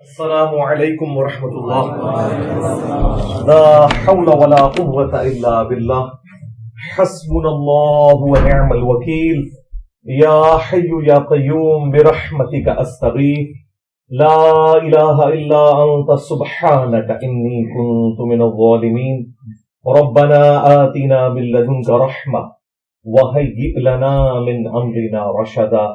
السلام علیکم ورحمۃ اللہ. لا حول ولا قوة الا باللہ. حسبنا اللہ ونعم الوکیل. یا حی یا قیوم برحمتک استغیث. لا الہ الا انت سبحانک انی کنت من الظالمین. ربنا آتنا من لدنک رحمہ وہیئ لنا من امرنا رشدا.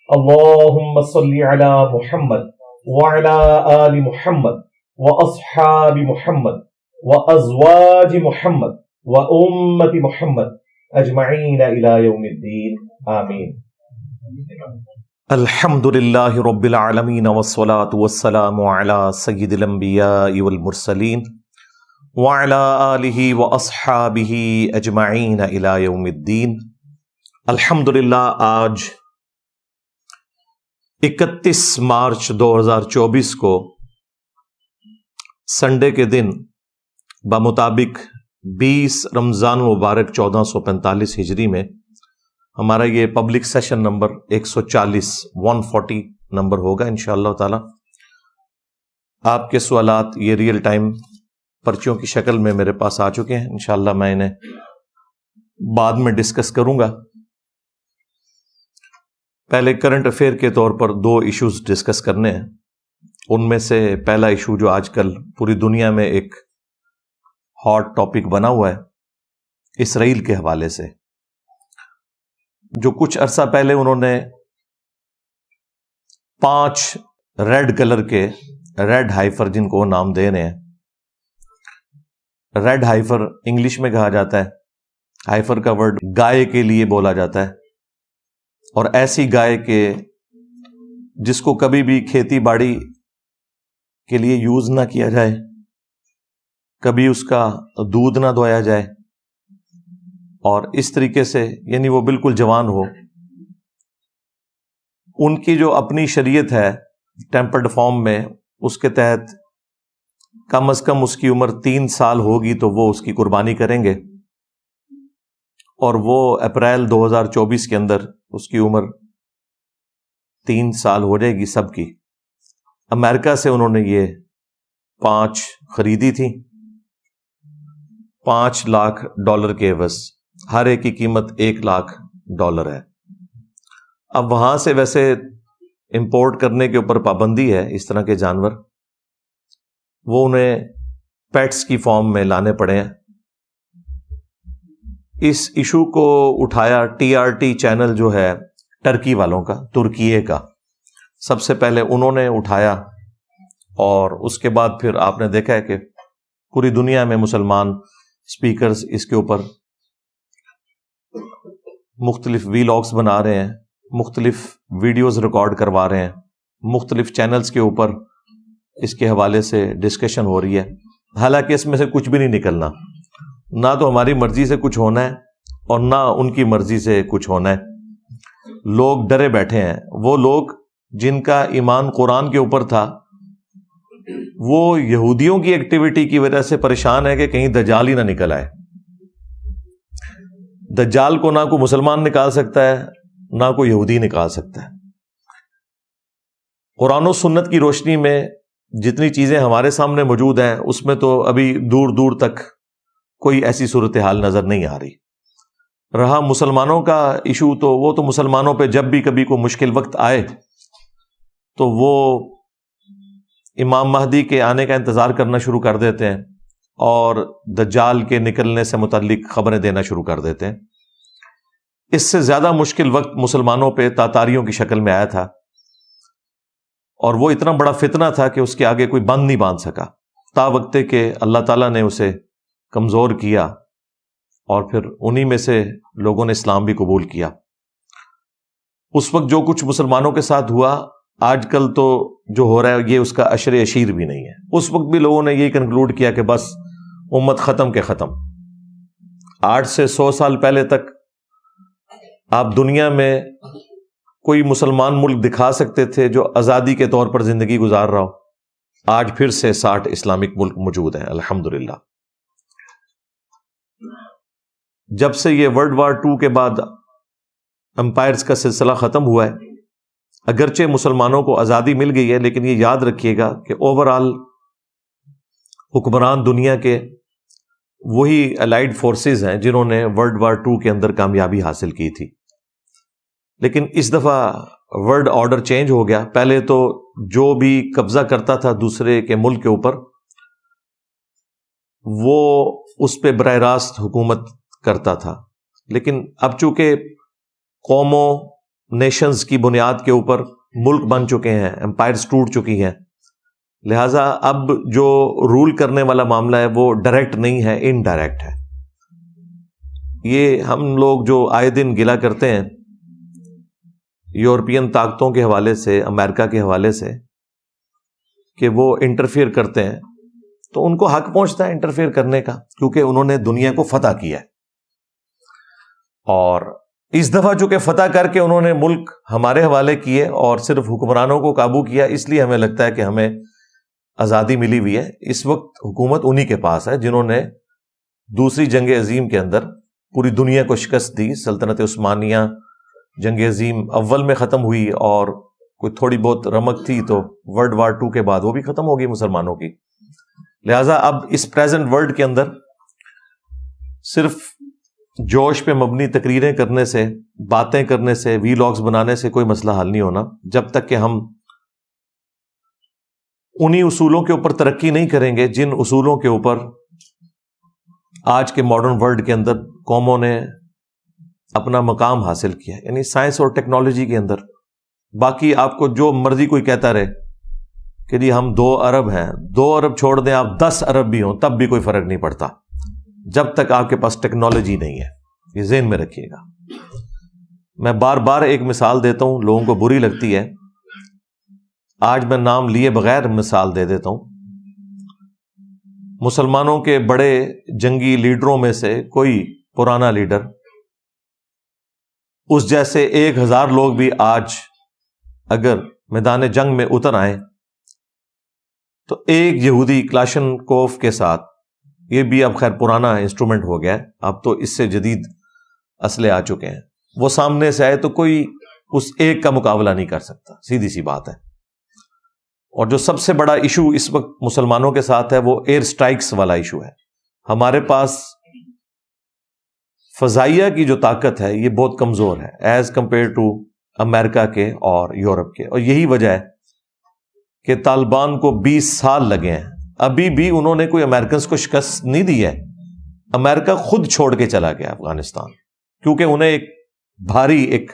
اللہم صل علی محمد وعلى آل محمد وأصحاب محمد وأزواج محمد وأمة محمد أجمعين إلى يوم الدين آمين. الحمد لله رب العالمين والصلاة والسلام على سيد الأنبياء والمرسلين وعلى آله وأصحابه أجمعين إلى يوم الدين. الحمد للہ آج 31 مارچ 2024 کو سنڈے کے دن بمطابق 20 رمضان مبارک 1445 ہجری میں ہمارا یہ پبلک سیشن نمبر 140 نمبر ہوگا انشاءاللہ تعالی. آپ کے سوالات یہ ریئل ٹائم پرچیوں کی شکل میں میرے پاس آ چکے ہیں. انشاءاللہ میں انہیں بعد میں ڈسکس کروں گا. پہلے کرنٹ افیئر کے طور پر 2 ایشوز ڈسکس کرنے ہیں. ان میں سے پہلا ایشو جو آج کل پوری دنیا میں ایک ہاٹ ٹاپک بنا ہوا ہے، اسرائیل کے حوالے سے. جو کچھ عرصہ پہلے انہوں نے 5 ریڈ کلر کے ریڈ ہائفر، جن کو نام دے رہے ہیں، ریڈ ہائفر انگلش میں کہا جاتا ہے. ہائفر کا ورڈ گائے کے لیے بولا جاتا ہے، اور ایسی گائے کہ جس کو کبھی بھی کھیتی باڑی کے لیے یوز نہ کیا جائے، کبھی اس کا دودھ نہ دھویا جائے، اور اس طریقے سے یعنی وہ بالکل جوان ہو. ان کی جو اپنی شریعت ہے ٹیمپرڈ فارم میں، اس کے تحت کم از کم اس کی عمر 3 سال ہوگی تو وہ اس کی قربانی کریں گے، اور وہ اپریل 2024 کے اندر اس کی عمر 3 سال ہو جائے گی سب کی. امریکہ سے انہوں نے یہ 5 خریدی تھی $5 لاکھ کے عوض. ہر ایک کی قیمت $1 لاکھ ہے. اب وہاں سے ویسے امپورٹ کرنے کے اوپر پابندی ہے اس طرح کے جانور، وہ انہیں پیٹس کی فارم میں لانے پڑے ہیں. اس ایشو کو اٹھایا TRT چینل جو ہے ٹرکی والوں کا، ترکیے کا، سب سے پہلے انہوں نے اٹھایا. اور اس کے بعد پھر آپ نے دیکھا ہے کہ پوری دنیا میں مسلمان سپیکرز اس کے اوپر مختلف ویلاگز بنا رہے ہیں، مختلف ویڈیوز ریکارڈ کروا رہے ہیں، مختلف چینلز کے اوپر اس کے حوالے سے ڈسکشن ہو رہی ہے. حالانکہ اس میں سے کچھ بھی نہیں نکلنا، نہ تو ہماری مرضی سے کچھ ہونا ہے اور نہ ان کی مرضی سے کچھ ہونا ہے. لوگ ڈرے بیٹھے ہیں. وہ لوگ جن کا ایمان قرآن کے اوپر تھا، وہ یہودیوں کی ایکٹیویٹی کی وجہ سے پریشان ہے کہ کہیں دجال ہی نہ نکل آئے. دجال کو نہ کوئی مسلمان نکال سکتا ہے، نہ کوئی یہودی نکال سکتا ہے. قرآن و سنت کی روشنی میں جتنی چیزیں ہمارے سامنے موجود ہیں، اس میں تو ابھی دور دور تک کوئی ایسی صورتحال نظر نہیں آ رہی. رہا مسلمانوں کا ایشو، تو وہ تو مسلمانوں پہ جب بھی کبھی کوئی مشکل وقت آئے تو وہ امام مہدی کے آنے کا انتظار کرنا شروع کر دیتے ہیں اور دجال کے نکلنے سے متعلق خبریں دینا شروع کر دیتے ہیں. اس سے زیادہ مشکل وقت مسلمانوں پہ تاتاریوں کی شکل میں آیا تھا، اور وہ اتنا بڑا فتنہ تھا کہ اس کے آگے کوئی بند نہیں باندھ سکا، تا وقتے کہ اللہ تعالیٰ نے اسے کمزور کیا، اور پھر انہی میں سے لوگوں نے اسلام بھی قبول کیا. اس وقت جو کچھ مسلمانوں کے ساتھ ہوا، آج کل تو جو ہو رہا ہے یہ اس کا عشر عشیر بھی نہیں ہے. اس وقت بھی لوگوں نے یہی کنکلوڈ کیا کہ بس امت ختم کے ختم. 8 سے 100 سال پہلے تک آپ دنیا میں کوئی مسلمان ملک دکھا سکتے تھے جو آزادی کے طور پر زندگی گزار رہا ہو. آج پھر سے 60 اسلامک ملک موجود ہیں الحمدللہ. جب سے یہ ورلڈ وار 2 کے بعد امپائرز کا سلسلہ ختم ہوا ہے، اگرچہ مسلمانوں کو آزادی مل گئی ہے، لیکن یہ یاد رکھیے گا کہ اوور آل حکمران دنیا کے وہی الائیڈ فورسز ہیں جنہوں نے ورلڈ وار 2 کے اندر کامیابی حاصل کی تھی. لیکن اس دفعہ ورلڈ آرڈر چینج ہو گیا. پہلے تو جو بھی قبضہ کرتا تھا دوسرے کے ملک کے اوپر، وہ اس پہ براہ راست حکومت کرتا تھا. لیکن اب چونکہ قوموں، نیشنز کی بنیاد کے اوپر ملک بن چکے ہیں، امپائرز ٹوٹ چکی ہیں، لہٰذا اب جو رول کرنے والا معاملہ ہے وہ ڈائریکٹ نہیں ہے، انڈائریکٹ ہے. یہ ہم لوگ جو آئے دن گلہ کرتے ہیں یورپین طاقتوں کے حوالے سے، امریکہ کے حوالے سے، کہ وہ انٹرفیئر کرتے ہیں، تو ان کو حق پہنچتا ہے انٹرفیئر کرنے کا، کیونکہ انہوں نے دنیا کو فتح کیا ہے. اور اس دفعہ چونکہ فتح کر کے انہوں نے ملک ہمارے حوالے کیے اور صرف حکمرانوں کو قابو کیا، اس لیے ہمیں لگتا ہے کہ ہمیں آزادی ملی ہوئی ہے. اس وقت حکومت انہی کے پاس ہے جنہوں نے دوسری جنگ عظیم کے اندر پوری دنیا کو شکست دی. سلطنت عثمانیہ جنگ عظیم اول میں ختم ہوئی، اور کوئی تھوڑی بہت رمق تھی تو ورلڈ وار 2 کے بعد وہ بھی ختم ہوگی مسلمانوں کی. لہٰذا اب اس پریزنٹ ورلڈ کے اندر صرف جوش پہ مبنی تقریریں کرنے سے، باتیں کرنے سے، وی لاگز بنانے سے کوئی مسئلہ حل نہیں ہونا، جب تک کہ ہم انہی اصولوں کے اوپر ترقی نہیں کریں گے جن اصولوں کے اوپر آج کے ماڈرن ورلڈ کے اندر قوموں نے اپنا مقام حاصل کیا، یعنی سائنس اور ٹیکنالوجی کے اندر. باقی آپ کو جو مرضی کوئی کہتا رہے کہ جی ہم 2 ارب ہیں، 2 ارب چھوڑ دیں آپ 10 ارب بھی ہوں تب بھی کوئی فرق نہیں پڑتا جب تک آپ کے پاس ٹیکنالوجی نہیں ہے. یہ ذہن میں رکھیے گا. میں بار بار ایک مثال دیتا ہوں، لوگوں کو بری لگتی ہے، آج میں نام لیے بغیر مثال دے دیتا ہوں. مسلمانوں کے بڑے جنگی لیڈروں میں سے کوئی پرانا لیڈر، اس جیسے 1000 لوگ بھی آج اگر میدان جنگ میں اتر آئیں تو ایک یہودی کلاشن کوف کے ساتھ، یہ بھی اب خیر پرانا انسٹرومنٹ ہو گیا ہے، اب تو اس سے جدید اسلحے آ چکے ہیں، وہ سامنے سے آئے تو کوئی اس ایک کا مقابلہ نہیں کر سکتا. سیدھی سی بات ہے. اور جو سب سے بڑا ایشو اس وقت مسلمانوں کے ساتھ ہے وہ ایئر سٹرائکس والا ایشو ہے. ہمارے پاس فضائیہ کی جو طاقت ہے یہ بہت کمزور ہے ایز کمپیئر ٹو امریکہ کے اور یورپ کے، اور یہی وجہ ہے کہ طالبان کو 20 سال لگے ہیں، ابھی بھی انہوں نے کوئی امریکنز کو شکست نہیں دی ہے. امریکہ خود چھوڑ کے چلا گیا افغانستان، کیونکہ انہیں ایک بھاری ایک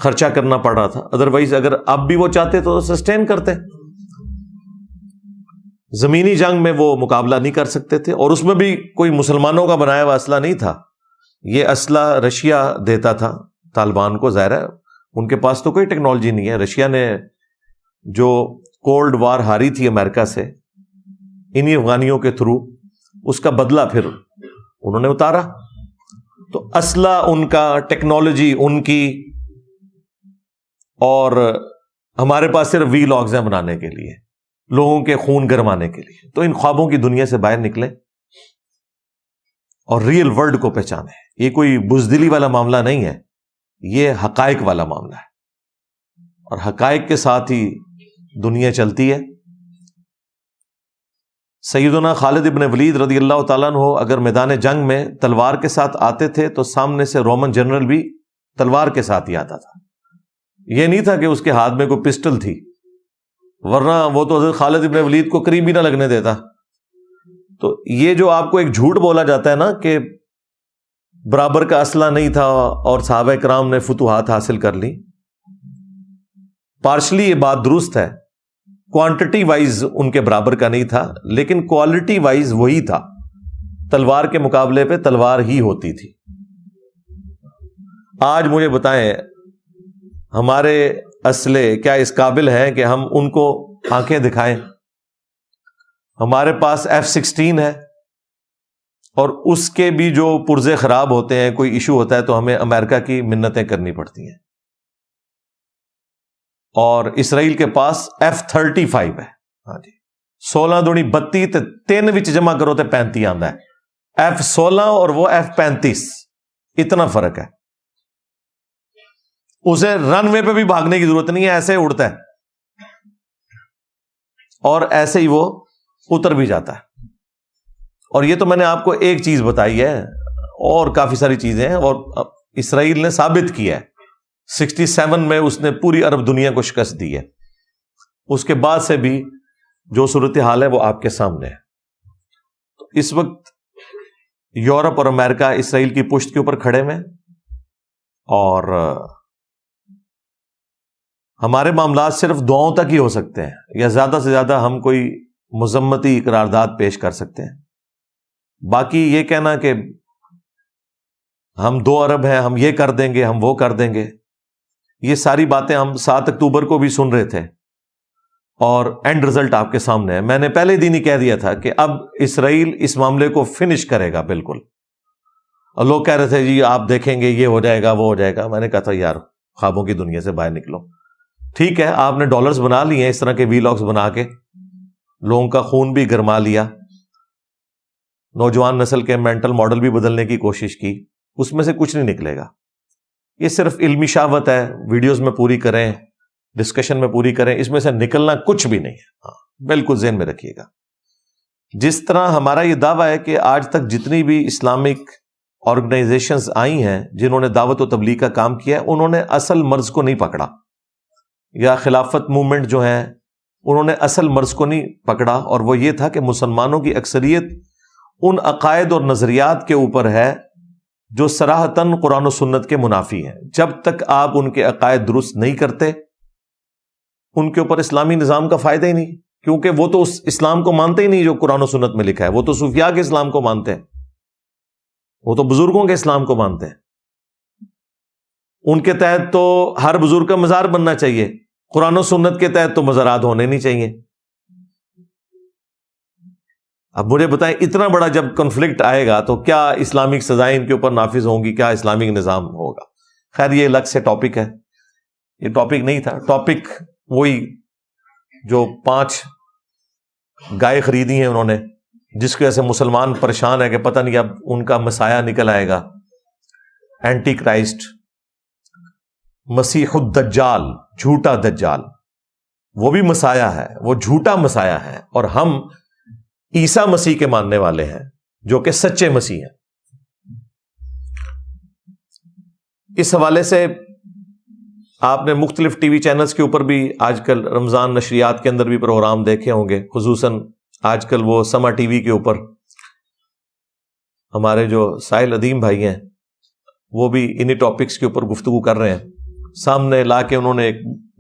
خرچہ کرنا پڑ رہا تھا. ادروائز اگر اب بھی وہ چاہتے تو سسٹین کرتے. زمینی جنگ میں وہ مقابلہ نہیں کر سکتے تھے، اور اس میں بھی کوئی مسلمانوں کا بنایا ہوا اسلحہ نہیں تھا، یہ اسلحہ رشیا دیتا تھا طالبان کو. ظاہر ہے ان کے پاس تو کوئی ٹیکنالوجی نہیں ہے. رشیا نے جو کولڈ وار ہاری تھی امریکہ سے انہی افغانیوں کے تھرو، اس کا بدلہ پھر انہوں نے اتارا. تو اسلحہ ان کا، ٹیکنالوجی ان کی، اور ہمارے پاس صرف وی لاگز ہیں بنانے کے لیے، لوگوں کے خون گرمانے کے لیے. تو ان خوابوں کی دنیا سے باہر نکلیں اور ریئل ورلڈ کو پہچانیں. یہ کوئی بزدلی والا معاملہ نہیں ہے، یہ حقائق والا معاملہ ہے، اور حقائق کے ساتھ ہی دنیا چلتی ہے. سیدنا خالد ابن ولید رضی اللہ تعالیٰ عنہ اگر میدان جنگ میں تلوار کے ساتھ آتے تھے تو سامنے سے رومن جنرل بھی تلوار کے ساتھ ہی آتا تھا. یہ نہیں تھا کہ اس کے ہاتھ میں کوئی پسٹل تھی، ورنہ وہ تو حضرت خالد ابن ولید کو قریب بھی نہ لگنے دیتا. تو یہ جو آپ کو ایک جھوٹ بولا جاتا ہے نا کہ برابر کا اسلحہ نہیں تھا اور صحابہ کرام نے فتوحات حاصل کر لی، پارشلی یہ بات درست ہے. کوانٹٹی وائز ان کے برابر کا نہیں تھا، لیکن کوالٹی وائز وہی تھا. تلوار کے مقابلے پہ تلوار ہی ہوتی تھی. آج مجھے بتائیں ہمارے اسلحے کیا اس قابل ہیں کہ ہم ان کو آنکھیں دکھائیں؟ ہمارے پاس F-16 ہے، اور اس کے بھی جو پرزے خراب ہوتے ہیں، کوئی ایشو ہوتا ہے تو ہمیں امریکہ کی منتیں کرنی پڑتی ہیں. اور اسرائیل کے پاس F-35 ہے. ہاں جی، 16 دونی 32 تے 3 وچ جمع کرو تے 35 آندا ہے. F-16 اور وہ F-35، اتنا فرق ہے. اسے رن وے پہ بھی بھاگنے کی ضرورت نہیں ہے، ایسے اڑتا ہے اور ایسے ہی وہ اتر بھی جاتا ہے۔ اور یہ تو میں نے آپ کو ایک چیز بتائی ہے، اور کافی ساری چیزیں ہیں، اور اسرائیل نے ثابت کیا ہے 67 میں اس نے پوری عرب دنیا کو شکست دی ہے۔ اس کے بعد سے بھی جو صورتحال ہے وہ آپ کے سامنے ہے۔ تو اس وقت یورپ اور امریکہ اسرائیل کی پشت کے اوپر کھڑے ہوئے، اور ہمارے معاملات صرف دعاؤں تک ہی ہو سکتے ہیں، یا زیادہ سے زیادہ ہم کوئی مذمتی قرارداد پیش کر سکتے ہیں۔ باقی یہ کہنا کہ ہم 2 ارب ہیں، ہم یہ کر دیں گے، ہم وہ کر دیں گے، یہ ساری باتیں ہم 7 اکتوبر کو بھی سن رہے تھے، اور اینڈ رزلٹ آپ کے سامنے ہے۔ میں نے پہلے دن ہی کہہ دیا تھا کہ اب اسرائیل اس معاملے کو فنش کرے گا بالکل، اور لوگ کہہ رہے تھے جی آپ دیکھیں گے یہ ہو جائے گا وہ ہو جائے گا۔ میں نے کہا تھا یار خوابوں کی دنیا سے باہر نکلو، ٹھیک ہے آپ نے ڈالرز بنا لیے ہیں اس طرح کے وی لاگز بنا کے، لوگوں کا خون بھی گرما لیا، نوجوان نسل کے مینٹل ماڈل بھی بدلنے کی کوشش کی، اس میں سے کچھ نہیں نکلے گا۔ یہ صرف علمی شہوت ہے، ویڈیوز میں پوری کریں، ڈسکشن میں پوری کریں، اس میں سے نکلنا کچھ بھی نہیں ہے۔ ہاں بالکل ذہن میں رکھیے گا، جس طرح ہمارا یہ دعویٰ ہے کہ آج تک جتنی بھی اسلامک آرگنائزیشنز آئی ہیں جنہوں نے دعوت و تبلیغ کا کام کیا ہے، انہوں نے اصل مرض کو نہیں پکڑا، یا خلافت موومنٹ جو ہیں انہوں نے اصل مرض کو نہیں پکڑا، اور وہ یہ تھا کہ مسلمانوں کی اکثریت ان عقائد اور نظریات کے اوپر ہے جو صراحتاً قرآن و سنت کے منافی ہیں۔ جب تک آپ ان کے عقائد درست نہیں کرتے، ان کے اوپر اسلامی نظام کا فائدہ ہی نہیں، کیونکہ وہ تو اس اسلام کو مانتے ہی نہیں جو قرآن و سنت میں لکھا ہے، وہ تو صوفیاء کے اسلام کو مانتے ہیں، وہ تو بزرگوں کے اسلام کو مانتے ہیں۔ ان کے تحت تو ہر بزرگ کا مزار بننا چاہیے، قرآن و سنت کے تحت تو مزارات ہونے نہیں چاہیے۔ اب مجھے بتائیں اتنا بڑا جب کنفلکٹ آئے گا تو کیا اسلامک سزائیں ان کے اوپر نافذ ہوں گی، کیا اسلامک نظام ہوگا؟ خیر یہ الگ سے ٹاپک ہے، یہ ٹاپک نہیں تھا۔ ٹاپک وہی جو 5 گائے خریدی ہیں انہوں نے، جس کی وجہ سے مسلمان پریشان ہے کہ پتہ نہیں اب ان کا مسایہ نکل آئے گا، اینٹی کرائسٹ، مسیح الدجال، جھوٹا دجال، وہ بھی مسایہ ہے، وہ جھوٹا مسایہ ہے، اور ہم عیسیٰ مسیح کے ماننے والے ہیں جو کہ سچے مسیح ہیں۔ اس حوالے سے آپ نے مختلف ٹی وی چینلز کے اوپر بھی آج کل رمضان نشریات کے اندر بھی پروگرام دیکھے ہوں گے، خصوصاً آج کل وہ سما ٹی وی کے اوپر ہمارے جو ساحل ادیم بھائی ہیں وہ بھی انہی ٹاپکس کے اوپر گفتگو کر رہے ہیں۔ سامنے لا کے انہوں نے ایک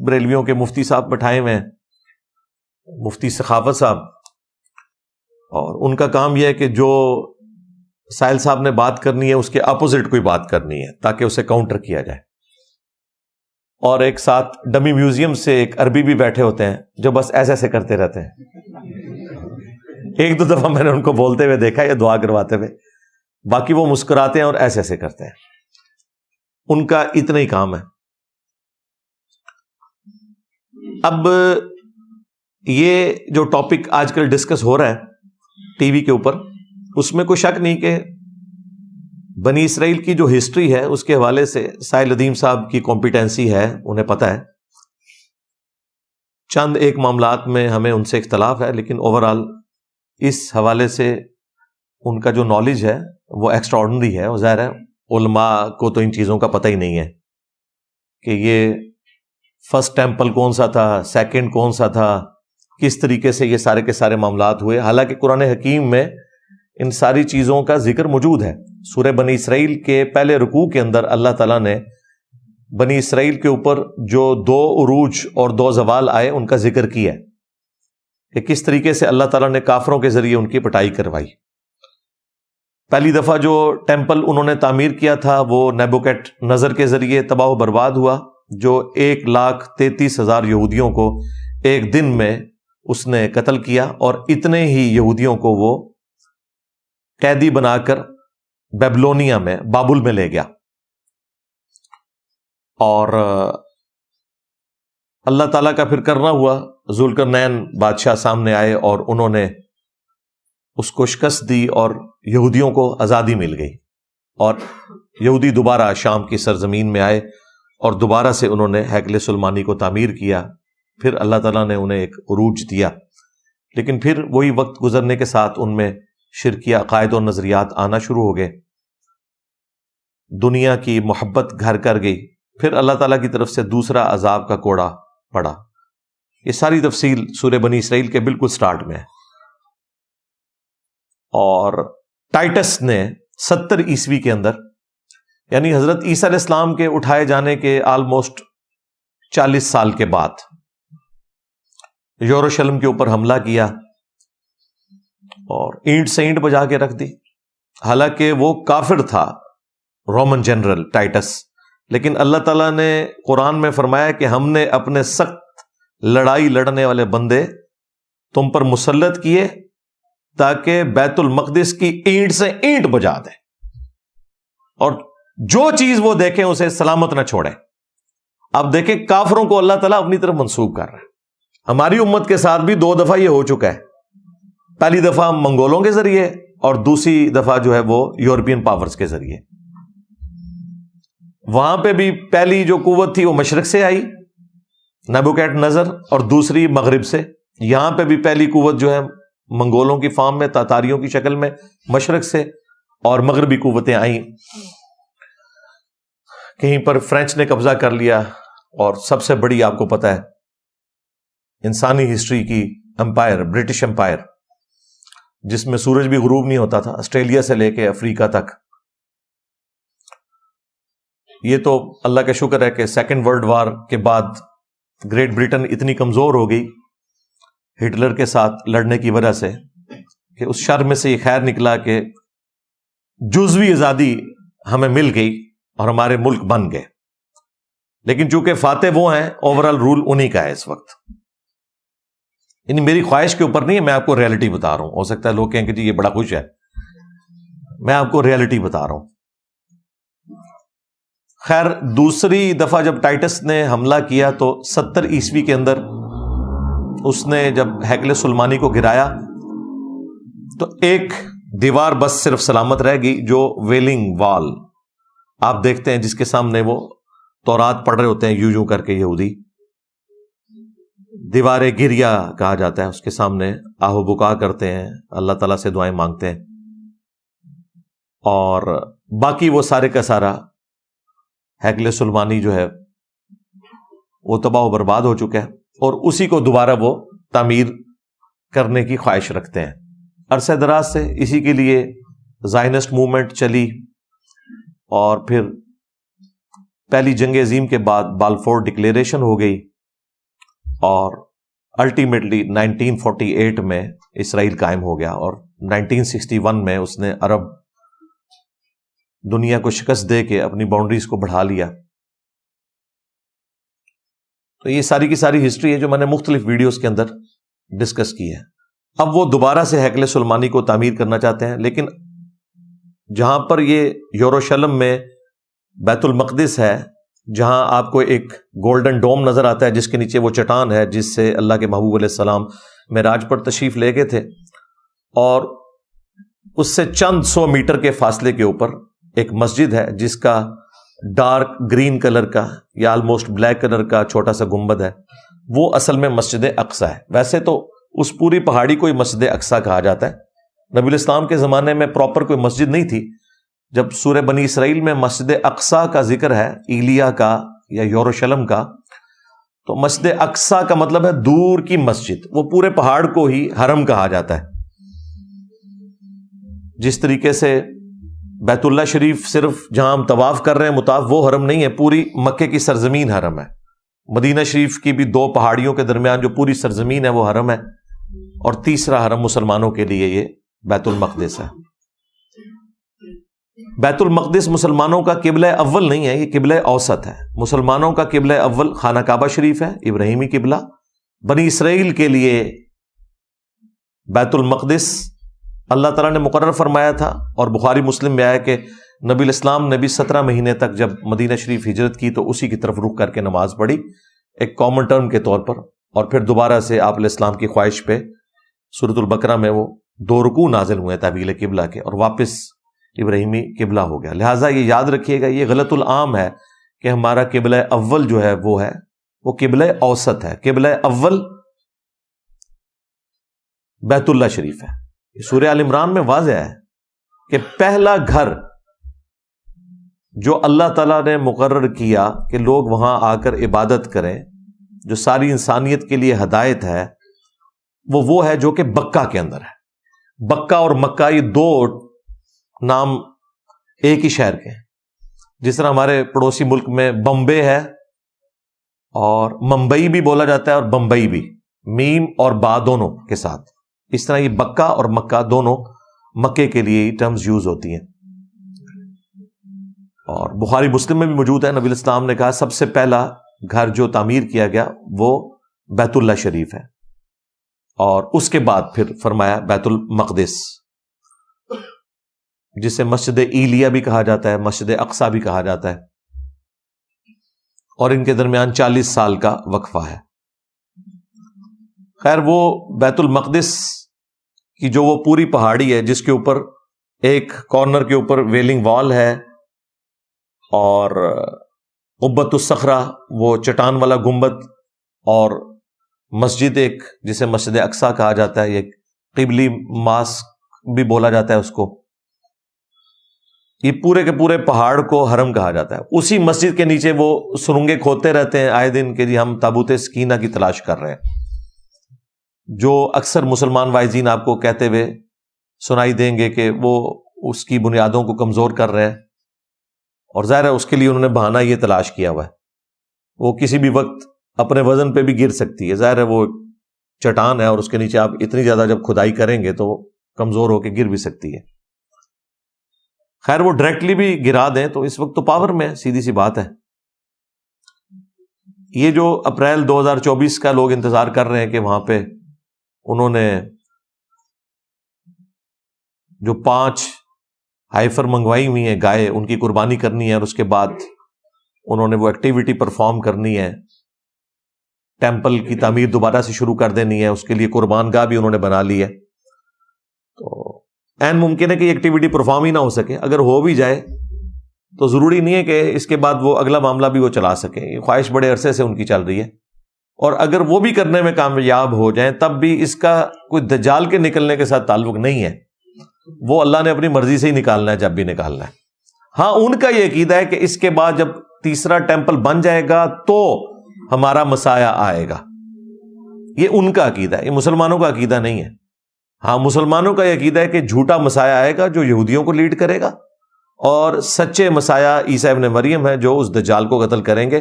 بریلویوں کے مفتی صاحب بٹھائے ہوئے ہیں، مفتی سخاوت صاحب، اور ان کا کام یہ ہے کہ جو ساحل صاحب نے بات کرنی ہے اس کے اپوزٹ کوئی بات کرنی ہے تاکہ اسے کاؤنٹر کیا جائے۔ اور ایک ساتھ ڈمی میوزیم سے ایک عربی بھی بیٹھے ہوتے ہیں جو بس ایسے ایسے کرتے رہتے ہیں۔ 1-2 دفعہ میں نے ان کو بولتے ہوئے دیکھا یا دعا کرواتے ہوئے، باقی وہ مسکراتے ہیں اور ایسے ایسے کرتے ہیں، ان کا اتنا ہی کام ہے۔ اب یہ جو ٹاپک آج کل ڈسکس ہو رہا ہے ٹی وی کے اوپر، اس میں کوئی شک نہیں کہ بنی اسرائیل کی جو ہسٹری ہے اس کے حوالے سے ساحل ادیم صاحب کی کمپیٹنسی ہے، انہیں پتہ ہے۔ چند ایک معاملات میں ہمیں ان سے اختلاف ہے، لیکن اوورآل اس حوالے سے ان کا جو نالج ہے وہ ایکسٹرا آرڈنری ہے۔ اور ظاہر ہے علماء کو تو ان چیزوں کا پتہ ہی نہیں ہے کہ یہ فرسٹ ٹیمپل کون سا تھا، سیکنڈ کون سا تھا، کس طریقے سے یہ سارے کے سارے معاملات ہوئے، حالانکہ قرآن حکیم میں ان ساری چیزوں کا ذکر موجود ہے۔ سورہ بنی اسرائیل کے پہلے رکوع کے اندر اللہ تعالیٰ نے بنی اسرائیل کے اوپر جو 2 عروج اور 2 زوال آئے ان کا ذکر کیا ہے کہ کس طریقے سے اللہ تعالیٰ نے کافروں کے ذریعے ان کی پٹائی کروائی۔ پہلی دفعہ جو ٹیمپل انہوں نے تعمیر کیا تھا وہ نیبوکیڈ نظر کے ذریعے تباہ و برباد ہوا، جو 1,33,000 یہودیوں کو ایک دن میں اس نے قتل کیا، اور اتنے ہی یہودیوں کو وہ قیدی بنا کر بیبلونیا میں، بابل میں لے گیا۔ اور اللہ تعالیٰ کا پھر کرنا ہوا، ذوالقرنین بادشاہ سامنے آئے اور انہوں نے اس کو شکست دی اور یہودیوں کو آزادی مل گئی، اور یہودی دوبارہ شام کی سرزمین میں آئے اور دوبارہ سے انہوں نے ہیکل سلیمانی کو تعمیر کیا. پھر اللہ تعالیٰ نے انہیں ایک عروج دیا، لیکن پھر وہی وقت گزرنے کے ساتھ ان میں شرکیہ عقائد اور نظریات آنا شروع ہو گئے، دنیا کی محبت گھر کر گئی. پھر اللہ تعالیٰ کی طرف سے دوسرا عذاب کا کوڑا پڑا. یہ ساری تفصیل سورہ بنی اسرائیل کے بالکل سٹارٹ میں ہے. اور ٹائٹس نے 70 عیسوی کے اندر، یعنی حضرت عیسیٰ علیہ السلام کے اٹھائے جانے کے آلموسٹ 40 سال کے بعد یروشلم کے اوپر حملہ کیا اور اینٹ سے اینٹ بجا کے رکھ دی. حالانکہ وہ کافر تھا رومن جنرل ٹائٹس، لیکن اللہ تعالیٰ نے قرآن میں فرمایا کہ ہم نے اپنے سخت لڑائی لڑنے والے بندے تم پر مسلط کیے تاکہ بیت المقدس کی اینٹ سے اینٹ بجا دیں، اور جو چیز وہ دیکھیں اسے سلامت نہ چھوڑیں. اب دیکھیں کافروں کو اللہ تعالیٰ اپنی طرف منسوب کر رہا ہے. ہماری امت کے ساتھ بھی 2 دفعہ یہ ہو چکا ہے. پہلی دفعہ منگولوں کے ذریعے اور دوسری دفعہ جو ہے وہ یورپین پاورز کے ذریعے. وہاں پہ بھی پہلی جو قوت تھی وہ مشرق سے آئی، نیبوکیڈ نظر، اور دوسری مغرب سے. یہاں پہ بھی پہلی قوت جو ہے منگولوں کی فارم میں، تاتاریوں کی شکل میں، مشرق سے، اور مغربی قوتیں آئیں. کہیں پر فرینچ نے قبضہ کر لیا، اور سب سے بڑی آپ کو پتہ ہے انسانی ہسٹری کی امپائر، برٹش امپائر، جس میں سورج بھی غروب نہیں ہوتا تھا، آسٹریلیا سے لے کے افریقہ تک. یہ تو اللہ کا شکر ہے کہ سیکنڈ ورلڈ وار کے بعد گریٹ برٹن اتنی کمزور ہو گئی ہٹلر کے ساتھ لڑنے کی وجہ سے کہ اس شر میں سے یہ خیر نکلا کہ جزوی آزادی ہمیں مل گئی اور ہمارے ملک بن گئے. لیکن چونکہ فاتح وہ ہیں، اوورال رول انہی کا ہے اس وقت. یعنی میری خواہش کے اوپر نہیں ہے، میں آپ کو ریئلٹی بتا رہا ہوں. ہو سکتا ہے لوگ کہیں کہ جی یہ بڑا خوش ہے، میں آپ کو ریئلٹی بتا رہا ہوں. خیر، دوسری دفعہ جب ٹائٹس نے حملہ کیا تو 70 عیسوی کے اندر اس نے جب ہیکل سلیمانی کو گرایا تو ایک دیوار بس صرف سلامت رہ گئی، جو ویلنگ وال آپ دیکھتے ہیں جس کے سامنے وہ تورات پڑھ رہے ہوتے ہیں یوں کر کے یہودی. دیوار گریا کہا جاتا ہے، اس کے سامنے آہو بکا کرتے ہیں، اللہ تعالیٰ سے دعائیں مانگتے ہیں. اور باقی وہ سارے کا سارا ہیکل سلیمانی جو ہے وہ تباہ و برباد ہو چکا ہے، اور اسی کو دوبارہ وہ تعمیر کرنے کی خواہش رکھتے ہیں. عرصہ دراز سے اسی کے لیے زائنسٹ موومنٹ چلی، اور پھر پہلی جنگ عظیم کے بعد بالفور ڈکلیریشن ہو گئی، اور الٹیمیٹلی 1948 میں اسرائیل قائم ہو گیا، اور 1961 میں اس نے عرب دنیا کو شکست دے کے اپنی باؤنڈریز کو بڑھا لیا. تو یہ ساری کی ساری ہسٹری ہے جو میں نے مختلف ویڈیوز کے اندر ڈسکس کی ہے. اب وہ دوبارہ سے ہیکل سلیمانی کو تعمیر کرنا چاہتے ہیں، لیکن جہاں پر یہ یروشلم میں بیت المقدس ہے، جہاں آپ کو ایک گولڈن ڈوم نظر آتا ہے جس کے نیچے وہ چٹان ہے جس سے اللہ کے محبوب علیہ السلام معراج پر تشریف لے گئے تھے، اور اس سے چند 100 میٹر کے فاصلے کے اوپر ایک مسجد ہے جس کا ڈارک گرین کلر کا یا آلموسٹ بلیک کلر کا چھوٹا سا گنبد ہے. وہ اصل میں مسجد اقصی ہے. ویسے تو اس پوری پہاڑی کو ہی مسجد اقصی کہا جاتا ہے. نبی الاسلام کے زمانے میں پراپر کوئی مسجد نہیں تھی. جب سورہ بنی اسرائیل میں مسجد اقصی کا ذکر ہے، ایلیا کا یا یروشلم کا، تو مسجد اقصی کا مطلب ہے دور کی مسجد. وہ پورے پہاڑ کو ہی حرم کہا جاتا ہے. جس طریقے سے بیت اللہ شریف صرف جہاں ہم طواف کر رہے ہیں مطاف وہ حرم نہیں ہے، پوری مکے کی سرزمین حرم ہے. مدینہ شریف کی بھی 2 پہاڑیوں کے درمیان جو پوری سرزمین ہے وہ حرم ہے، اور تیسرا حرم مسلمانوں کے لیے یہ بیت المقدس ہے. بیت المقدس مسلمانوں کا قبلہ اول نہیں ہے، یہ قبلہ اوسط ہے. مسلمانوں کا قبلہ اول خانہ کعبہ شریف ہے، ابراہیمی قبلہ. بنی اسرائیل کے لیے بیت المقدس اللہ تعالیٰ نے مقرر فرمایا تھا، اور بخاری مسلم میں آیا کہ نبی الاسلام نے بھی 17 مہینے تک جب مدینہ شریف ہجرت کی تو اسی کی طرف رخ کر کے نماز پڑھی ایک کامن ٹرم کے طور پر، اور پھر دوبارہ سے آپ علیہ السلام کی خواہش پہ سورۃ البقرہ میں وہ 2 رکوع نازل ہوئے تحویل قبلہ کے، اور واپس ابراہیمی قبلہ ہو گیا. لہٰذا یہ یاد رکھیے گا، یہ غلط العام ہے کہ ہمارا قبلہ اول جو ہے وہ قبلہ اوسط ہے. قبلہ اول بیت اللہ شریف ہے. سورہ آل عمران میں واضح ہے کہ پہلا گھر جو اللہ تعالیٰ نے مقرر کیا کہ لوگ وہاں آ کر عبادت کریں، جو ساری انسانیت کے لیے ہدایت ہے، وہ ہے جو کہ بکہ کے اندر ہے. بکہ اور مکہ یہ دو نام ایک ہی شہر کے ہیں. جس طرح ہمارے پڑوسی ملک میں بمبے ہے اور ممبئی بھی بولا جاتا ہے اور بمبئی بھی، میم اور با دونوں کے ساتھ. اس طرح یہ بکہ اور مکہ دونوں مکے کے لیے ٹرمز یوز ہوتی ہیں. اور بخاری مسلم میں بھی موجود ہے، نبی الاسلام نے کہا سب سے پہلا گھر جو تعمیر کیا گیا وہ بیت اللہ شریف ہے، اور اس کے بعد پھر فرمایا بیت المقدس، جسے مسجد ایلیہ بھی کہا جاتا ہے، مسجد اقصیٰ بھی کہا جاتا ہے، اور ان کے درمیان 40 سال کا وقفہ ہے. خیر، وہ بیت المقدس کی جو وہ پوری پہاڑی ہے جس کے اوپر ایک کارنر کے اوپر ویلنگ وال ہے، اور قبۃ الصخرہ وہ چٹان والا گنبد، اور مسجد ایک جسے مسجد اقصیٰ کہا جاتا ہے، یہ قبلی ماسک بھی بولا جاتا ہے اس کو. یہ پورے کے پورے پہاڑ کو حرم کہا جاتا ہے. اسی مسجد کے نیچے وہ سرنگیں کھودتے رہتے ہیں آئے دن کہ جی ہم تابوت سکینہ کی تلاش کر رہے ہیں، جو اکثر مسلمان وائزین آپ کو کہتے ہوئے سنائی دیں گے کہ وہ اس کی بنیادوں کو کمزور کر رہے ہیں. اور ظاہر ہے اس کے لیے انہوں نے بہانہ یہ تلاش کیا ہوا ہے، وہ کسی بھی وقت اپنے وزن پہ بھی گر سکتی ہے. ظاہر ہے وہ چٹان ہے اور اس کے نیچے آپ اتنی زیادہ جب کھدائی کریں گے تو وہ کمزور ہو کے گر بھی سکتی ہے. خیر، وہ ڈائریکٹلی بھی گرا دیں تو اس وقت تو پاور میں ہے، سیدھی سی بات ہے. یہ جو اپریل 2024 کا لوگ انتظار کر رہے ہیں کہ وہاں پہ انہوں نے جو 5 ہائفر منگوائی ہوئی ہیں گائے، ان کی قربانی کرنی ہے، اور اس کے بعد انہوں نے وہ ایکٹیویٹی پرفارم کرنی ہے، ٹیمپل کی تعمیر دوبارہ سے شروع کر دینی ہے، اس کے لیے قربان گاہ بھی انہوں نے بنا لی ہے. تو این ممکن ہے کہ یہ ایکٹیویٹی پرفارم ہی نہ ہو سکے. اگر ہو بھی جائے تو ضروری نہیں ہے کہ اس کے بعد وہ اگلا معاملہ بھی وہ چلا سکیں. یہ خواہش بڑے عرصے سے ان کی چل رہی ہے، اور اگر وہ بھی کرنے میں کامیاب ہو جائیں تب بھی اس کا کوئی دجال کے نکلنے کے ساتھ تعلق نہیں ہے. وہ اللہ نے اپنی مرضی سے ہی نکالنا ہے جب بھی نکالنا ہے. ہاں، ان کا یہ عقیدہ ہے کہ اس کے بعد جب تیسرا ٹیمپل بن جائے گا تو ہمارا مسیح آئے گا. یہ ان کا عقیدہ ہے، یہ مسلمانوں کا عقیدہ نہیں ہے. ہاں، مسلمانوں کا یہ عقیدہ ہے کہ جھوٹا مسیح آئے گا جو یہودیوں کو لیڈ کرے گا، اور سچے مسیح عیسیٰ ابن مریم ہے جو اس دجال کو قتل کریں گے.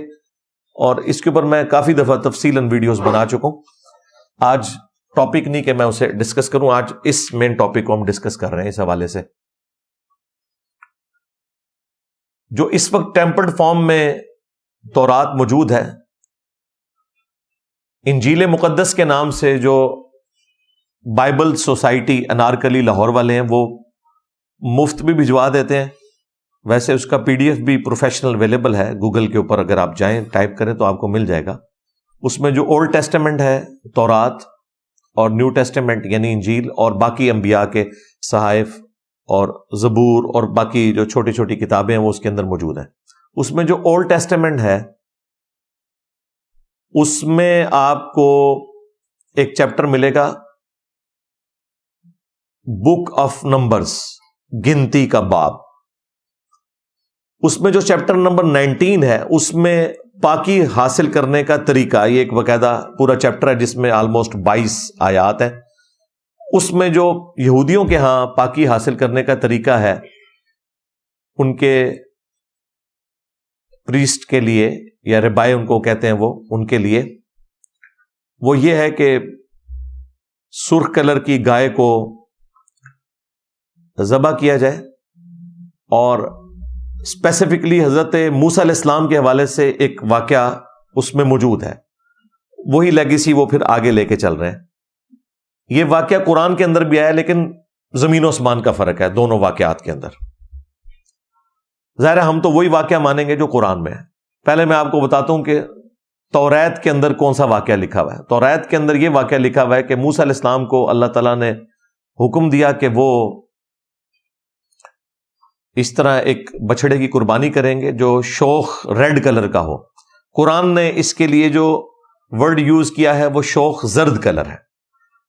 اور اس کے اوپر میں کافی دفعہ تفصیلاً ویڈیوز بنا چکا ہوں. آج ٹاپک نہیں کہ میں اسے ڈسکس کروں، آج اس مین ٹاپک کو ہم ڈسکس کر رہے ہیں. اس حوالے سے جو اس وقت ٹیمپرڈ فارم میں تورات موجود ہے، انجیل مقدس کے نام سے جو بائبل سوسائٹی انارکلی لاہور والے ہیں وہ مفت بھی بھجوا دیتے ہیں. ویسے اس کا PDF بھی پروفیشنل اویلیبل ہے گوگل کے اوپر، اگر آپ جائیں ٹائپ کریں تو آپ کو مل جائے گا. اس میں جو اولڈ ٹیسٹامنٹ ہے تورات، اور نیو ٹیسٹامنٹ یعنی انجیل، اور باقی انبیاء کے صحائف اور زبور اور باقی جو چھوٹی چھوٹی کتابیں ہیں وہ اس کے اندر موجود ہیں. اس میں جو اولڈ ٹیسٹامنٹ ہے اس میں آپ کو ایک چیپٹر ملے گا بک آف نمبرز، گنتی کا باب. اس میں جو چیپٹر نمبر 19 ہے اس میں پاکی حاصل کرنے کا طریقہ، یہ ایک باقاعدہ پورا چیپٹر ہے جس میں آلموسٹ 22 آیات ہیں. اس میں جو یہودیوں کے ہاں پاکی حاصل کرنے کا طریقہ ہے ان کے پریسٹ کے لیے، یا ربائے ان کو کہتے ہیں، وہ ان کے لیے وہ یہ ہے کہ سرخ کلر کی گائے کو ذبح کیا جائے، اور اسپیسیفکلی حضرت موسیٰ علیہ السلام کے حوالے سے ایک واقعہ اس میں موجود ہے. وہی لیگیسی وہ پھر آگے لے کے چل رہے ہیں. یہ واقعہ قرآن کے اندر بھی آیا، لیکن زمین و آسمان کا فرق ہے دونوں واقعات کے اندر. ظاہر ہے ہم تو وہی واقعہ مانیں گے جو قرآن میں ہے. پہلے میں آپ کو بتاتا ہوں کہ توریت کے اندر کون سا واقعہ لکھا ہوا ہے. توریت کے اندر یہ واقعہ لکھا ہوا ہے کہ موسیٰ علیہ السلام کو اللہ تعالیٰ نے حکم دیا کہ وہ اس طرح ایک بچھڑے کی قربانی کریں گے جو شوخ ریڈ کلر کا ہو. قرآن نے اس کے لیے جو ورڈ یوز کیا ہے وہ شوخ زرد کلر ہے.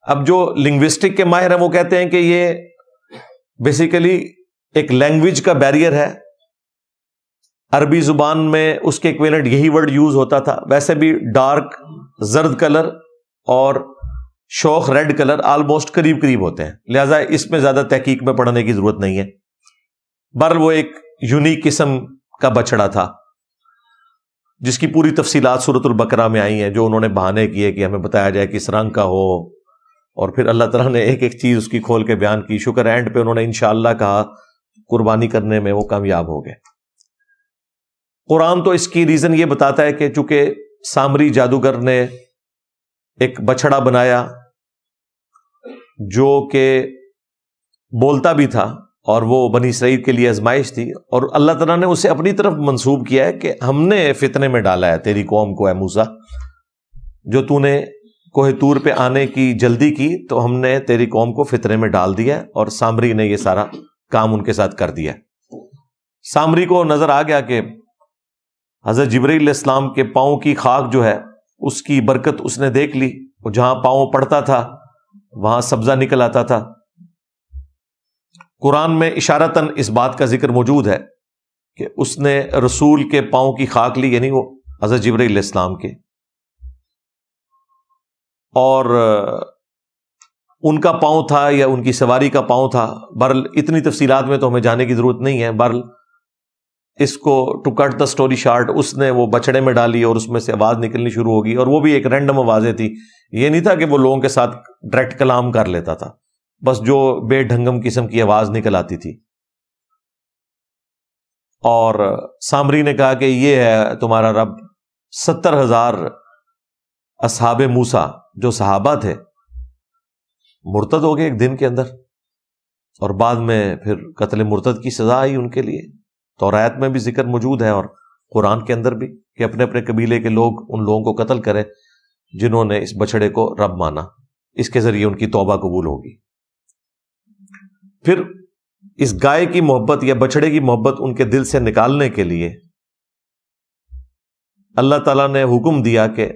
اب جو لنگوسٹک کے ماہر ہیں وہ کہتے ہیں کہ یہ بیسیکلی ایک لینگویج کا بیریئر ہے. عربی زبان میں اس کے ایکویلنٹ یہی ورڈ یوز ہوتا تھا. ویسے بھی ڈارک زرد کلر اور شوخ ریڈ کلر آلموسٹ قریب قریب ہوتے ہیں، لہٰذا اس میں زیادہ تحقیق میں پڑھنے کی ضرورت نہیں ہے. بہرحال وہ ایک یونیک قسم کا بچڑا تھا جس کی پوری تفصیلات سورۃ البقرہ میں آئی ہیں، جو انہوں نے بہانے کیے کہ ہمیں بتایا جائے کہ اس رنگ کا ہو، اور پھر اللہ تعالیٰ نے ایک ایک چیز اس کی کھول کے بیان کی. شکر اینڈ پہ انہوں نے انشاءاللہ کہا، قربانی کرنے میں وہ کامیاب ہو گئے. قرآن تو اس کی ریزن یہ بتاتا ہے کہ چونکہ سامری جادوگر نے ایک بچڑا بنایا جو کہ بولتا بھی تھا، اور وہ بنی اسرائیل کے لیے آزمائش تھی، اور اللہ تعالیٰ نے اسے اپنی طرف منسوب کیا ہے کہ ہم نے فتنے میں ڈالا ہے تیری قوم کو، اے موسیٰ، جو تو نے کوہ طور پہ آنے کی جلدی کی تو ہم نے تیری قوم کو فتنے میں ڈال دیا، اور سامری نے یہ سارا کام ان کے ساتھ کر دیا. سامری کو نظر آ گیا کہ حضرت جبرائیل علیہ السلام کے پاؤں کی خاک جو ہے اس کی برکت اس نے دیکھ لی، وہ جہاں پاؤں پڑتا تھا وہاں سبزہ نکل آتا تھا. قرآن میں اشارتاً اس بات کا ذکر موجود ہے کہ اس نے رسول کے پاؤں کی خاک لی، یعنی وہ حضرت جبرائیل علیہ السلام کے، اور ان کا پاؤں تھا یا ان کی سواری کا پاؤں تھا. بہرحال اتنی تفصیلات میں تو ہمیں جانے کی ضرورت نہیں ہے. بہرحال اس کو to cut the story short, اس نے وہ بچڑے میں ڈالی اور اس میں سے آواز نکلنی شروع ہوگی، اور وہ بھی ایک رینڈم آوازیں تھی. یہ نہیں تھا کہ وہ لوگوں کے ساتھ ڈائریکٹ کلام کر لیتا تھا، بس جو بے ڈھنگم قسم کی آواز نکل آتی تھی. اور سامری نے کہا کہ یہ ہے تمہارا رب. 70,000 اصحاب موسیٰ جو صحابہ تھے مرتد ہو گئے ایک دن کے اندر، اور بعد میں پھر قتل مرتد کی سزا آئی ان کے لیے. تورات میں بھی ذکر موجود ہے اور قرآن کے اندر بھی کہ اپنے اپنے قبیلے کے لوگ ان لوگوں کو قتل کریں جنہوں نے اس بچڑے کو رب مانا. اس کے ذریعے ان کی توبہ قبول ہوگی. پھر اس گائے کی محبت یا بچڑے کی محبت ان کے دل سے نکالنے کے لیے اللہ تعالیٰ نے حکم دیا کہ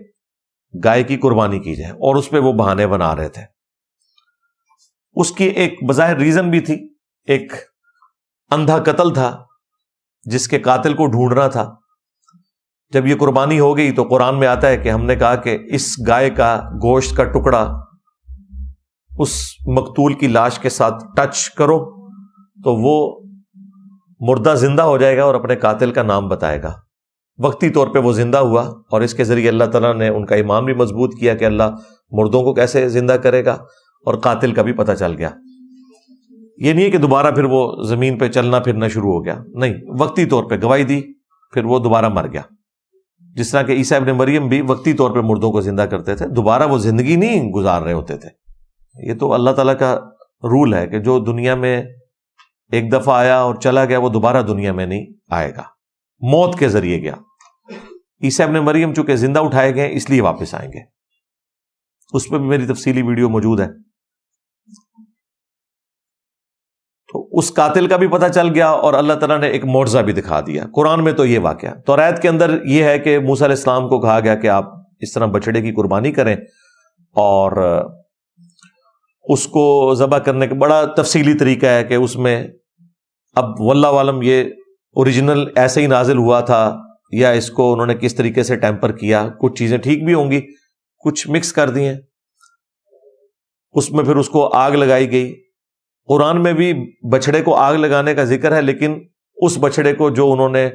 گائے کی قربانی کی جائے، اور اس پہ وہ بہانے بنا رہے تھے. اس کی ایک بظاہر ریزن بھی تھی، ایک اندھا قتل تھا جس کے قاتل کو ڈھونڈنا تھا. جب یہ قربانی ہو گئی تو قرآن میں آتا ہے کہ ہم نے کہا کہ اس گائے کا گوشت کا ٹکڑا اس مقتول کی لاش کے ساتھ ٹچ کرو تو وہ مردہ زندہ ہو جائے گا اور اپنے قاتل کا نام بتائے گا. وقتی طور پہ وہ زندہ ہوا، اور اس کے ذریعے اللہ تعالیٰ نے ان کا ایمان بھی مضبوط کیا کہ اللہ مردوں کو کیسے زندہ کرے گا، اور قاتل کا بھی پتہ چل گیا. یہ نہیں ہے کہ دوبارہ پھر وہ زمین پہ چلنا پھرنا شروع ہو گیا، نہیں، وقتی طور پہ گواہی دی پھر وہ دوبارہ مر گیا. جس طرح کہ عیسیٰ ابن مریم بھی وقتی طور پہ مردوں کو زندہ کرتے تھے، دوبارہ وہ زندگی نہیں گزار رہے ہوتے تھے. یہ تو اللہ تعالیٰ کا رول ہے کہ جو دنیا میں ایک دفعہ آیا اور چلا گیا وہ دوبارہ دنیا میں نہیں آئے گا، موت کے ذریعے گیا. عیسیٰ ابن مریم چونکہ زندہ اٹھائے گئے اس لیے واپس آئیں گے. اس پہ بھی میری تفصیلی ویڈیو موجود ہے. تو اس قاتل کا بھی پتہ چل گیا اور اللہ تعالیٰ نے ایک معجزہ بھی دکھا دیا. قرآن میں تو یہ واقعہ، تورات کے اندر یہ ہے کہ موسیٰ علیہ السلام کو کہا گیا کہ آپ اس طرح بچڑے کی قربانی کریں، اور اس کو ذبح کرنے کا بڑا تفصیلی طریقہ ہے کہ اس میں اب واللہ عالم یہ اوریجنل ایسے ہی نازل ہوا تھا یا اس کو انہوں نے کس طریقے سے ٹیمپر کیا. کچھ چیزیں ٹھیک بھی ہوں گی، کچھ مکس کر دی ہیں. اس میں پھر اس کو آگ لگائی گئی. قرآن میں بھی بچڑے کو آگ لگانے کا ذکر ہے، لیکن اس بچڑے کو جو انہوں نے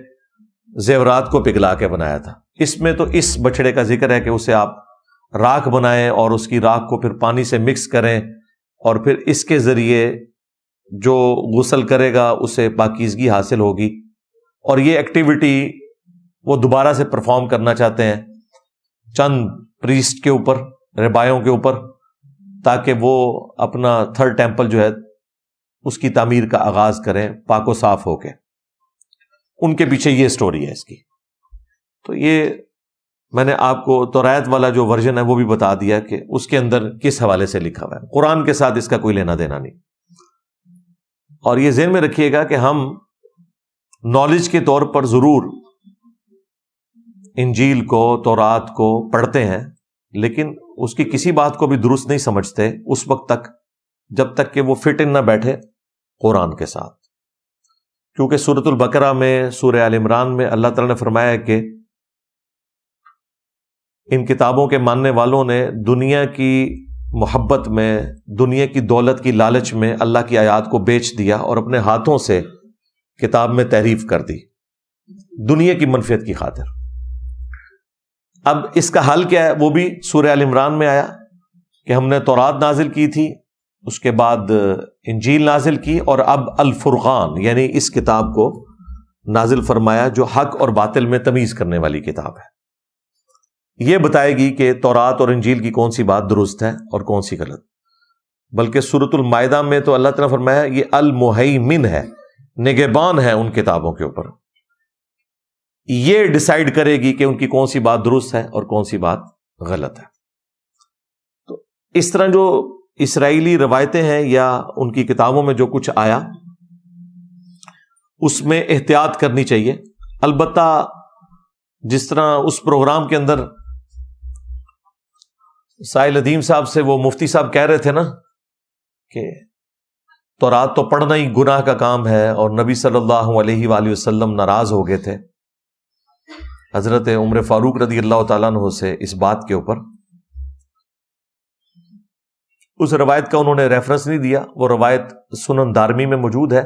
زیورات کو پگھلا کے بنایا تھا. اس میں تو اس بچڑے کا ذکر ہے کہ اسے آپ راکھ بنائیں اور اس کی راکھ کو پھر پانی سے مکس کریں، اور پھر اس کے ذریعے جو غسل کرے گا اسے پاکیزگی حاصل ہوگی. اور یہ ایکٹیویٹی وہ دوبارہ سے پرفارم کرنا چاہتے ہیں چند پریسٹ کے اوپر، ربایوں کے اوپر، تاکہ وہ اپنا تھرڈ ٹیمپل جو ہے اس کی تعمیر کا آغاز کریں پاک و صاف ہو کے. ان کے پیچھے یہ سٹوری ہے اس کی. تو یہ میں نے آپ کو تورات والا جو ورژن ہے وہ بھی بتا دیا کہ اس کے اندر کس حوالے سے لکھا ہوا ہے. قرآن کے ساتھ اس کا کوئی لینا دینا نہیں. اور یہ ذہن میں رکھیے گا کہ ہم نالج کے طور پر ضرور انجیل کو، تورات کو پڑھتے ہیں، لیکن اس کی کسی بات کو بھی درست نہیں سمجھتے اس وقت تک جب تک کہ وہ فٹ ان نہ بیٹھے قرآن کے ساتھ. کیونکہ سورۃ البقرہ میں، سورہ آل عمران میں اللہ تعالیٰ نے فرمایا کہ ان کتابوں کے ماننے والوں نے دنیا کی محبت میں، دنیا کی دولت کی لالچ میں اللہ کی آیات کو بیچ دیا اور اپنے ہاتھوں سے کتاب میں تحریف کر دی دنیا کی منفعت کی خاطر. اب اس کا حل کیا ہے؟ وہ بھی سورہ آل عمران میں آیا کہ ہم نے تورات نازل کی تھی، اس کے بعد انجیل نازل کی، اور اب الفرقان یعنی اس کتاب کو نازل فرمایا جو حق اور باطل میں تمیز کرنے والی کتاب ہے. یہ بتائے گی کہ تورات اور انجیل کی کون سی بات درست ہے اور کون سی غلط. بلکہ سورۃ المائدہ میں تو اللہ تعالیٰ نے فرمایا یہ المہیمن ہے، نگہبان ہے ان کتابوں کے اوپر. یہ ڈیسائیڈ کرے گی کہ ان کی کون سی بات درست ہے اور کون سی بات غلط ہے. تو اس طرح جو اسرائیلی روایتیں ہیں یا ان کی کتابوں میں جو کچھ آیا اس میں احتیاط کرنی چاہیے. البتہ جس طرح اس پروگرام کے اندر سائل ندیم صاحب سے وہ مفتی صاحب کہہ رہے تھے نا کہ تورات تو پڑھنا ہی گناہ کا کام ہے، اور نبی صلی اللہ علیہ وآلہ وسلم ناراض ہو گئے تھے حضرت عمر فاروق رضی اللہ تعالیٰ عنہ سے اس بات کے اوپر. اس روایت کا انہوں نے ریفرنس نہیں دیا. وہ روایت سنن دارمی میں موجود ہے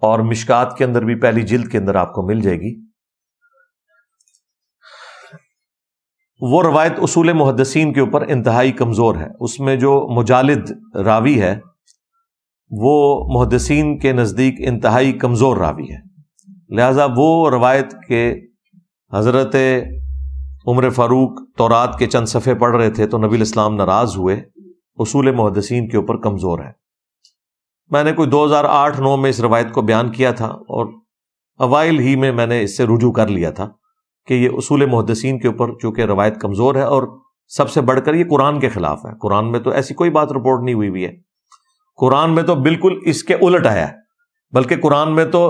اور مشکات کے اندر بھی پہلی جلد کے اندر آپ کو مل جائے گی. وہ روایت اصول محدثین کے اوپر انتہائی کمزور ہے. اس میں جو مجالد راوی ہے وہ محدثین کے نزدیک انتہائی کمزور راوی ہے. لہذا وہ روایت کے حضرت عمر فاروق تورات کے چند صفحے پڑھ رہے تھے تو نبی الاسلام ناراض ہوئے، اصول محدثین کے اوپر کمزور ہے. میں نے کوئی 2008-9 میں اس روایت کو بیان کیا تھا اور اوائل ہی میں نے اس سے رجوع کر لیا تھا کہ یہ اصول محدثین کے اوپر چونکہ روایت کمزور ہے، اور سب سے بڑھ کر یہ قرآن کے خلاف ہے. قرآن میں تو ایسی کوئی بات رپورٹ نہیں ہوئی ہے. قرآن میں تو بالکل اس کے الٹ آیا ہے، بلکہ قرآن میں تو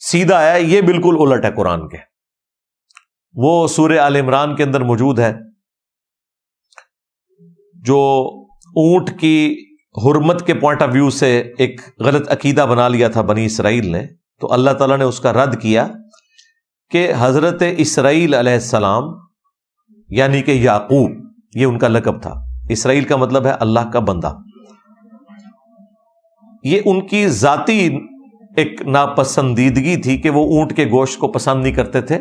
سیدھا آیا ہے، یہ بالکل الٹ ہے قرآن کے. وہ سورہ آل عمران کے اندر موجود ہے جو اونٹ کی حرمت کے پوائنٹ آف ویو سے ایک غلط عقیدہ بنا لیا تھا بنی اسرائیل نے. تو اللہ تعالیٰ نے اس کا رد کیا کہ حضرت اسرائیل علیہ السلام یعنی کہ یعقوب، یہ ان کا لقب تھا. اسرائیل کا مطلب ہے اللہ کا بندہ. یہ ان کی ذاتی ایک ناپسندیدگی تھی کہ وہ اونٹ کے گوشت کو پسند نہیں کرتے تھے.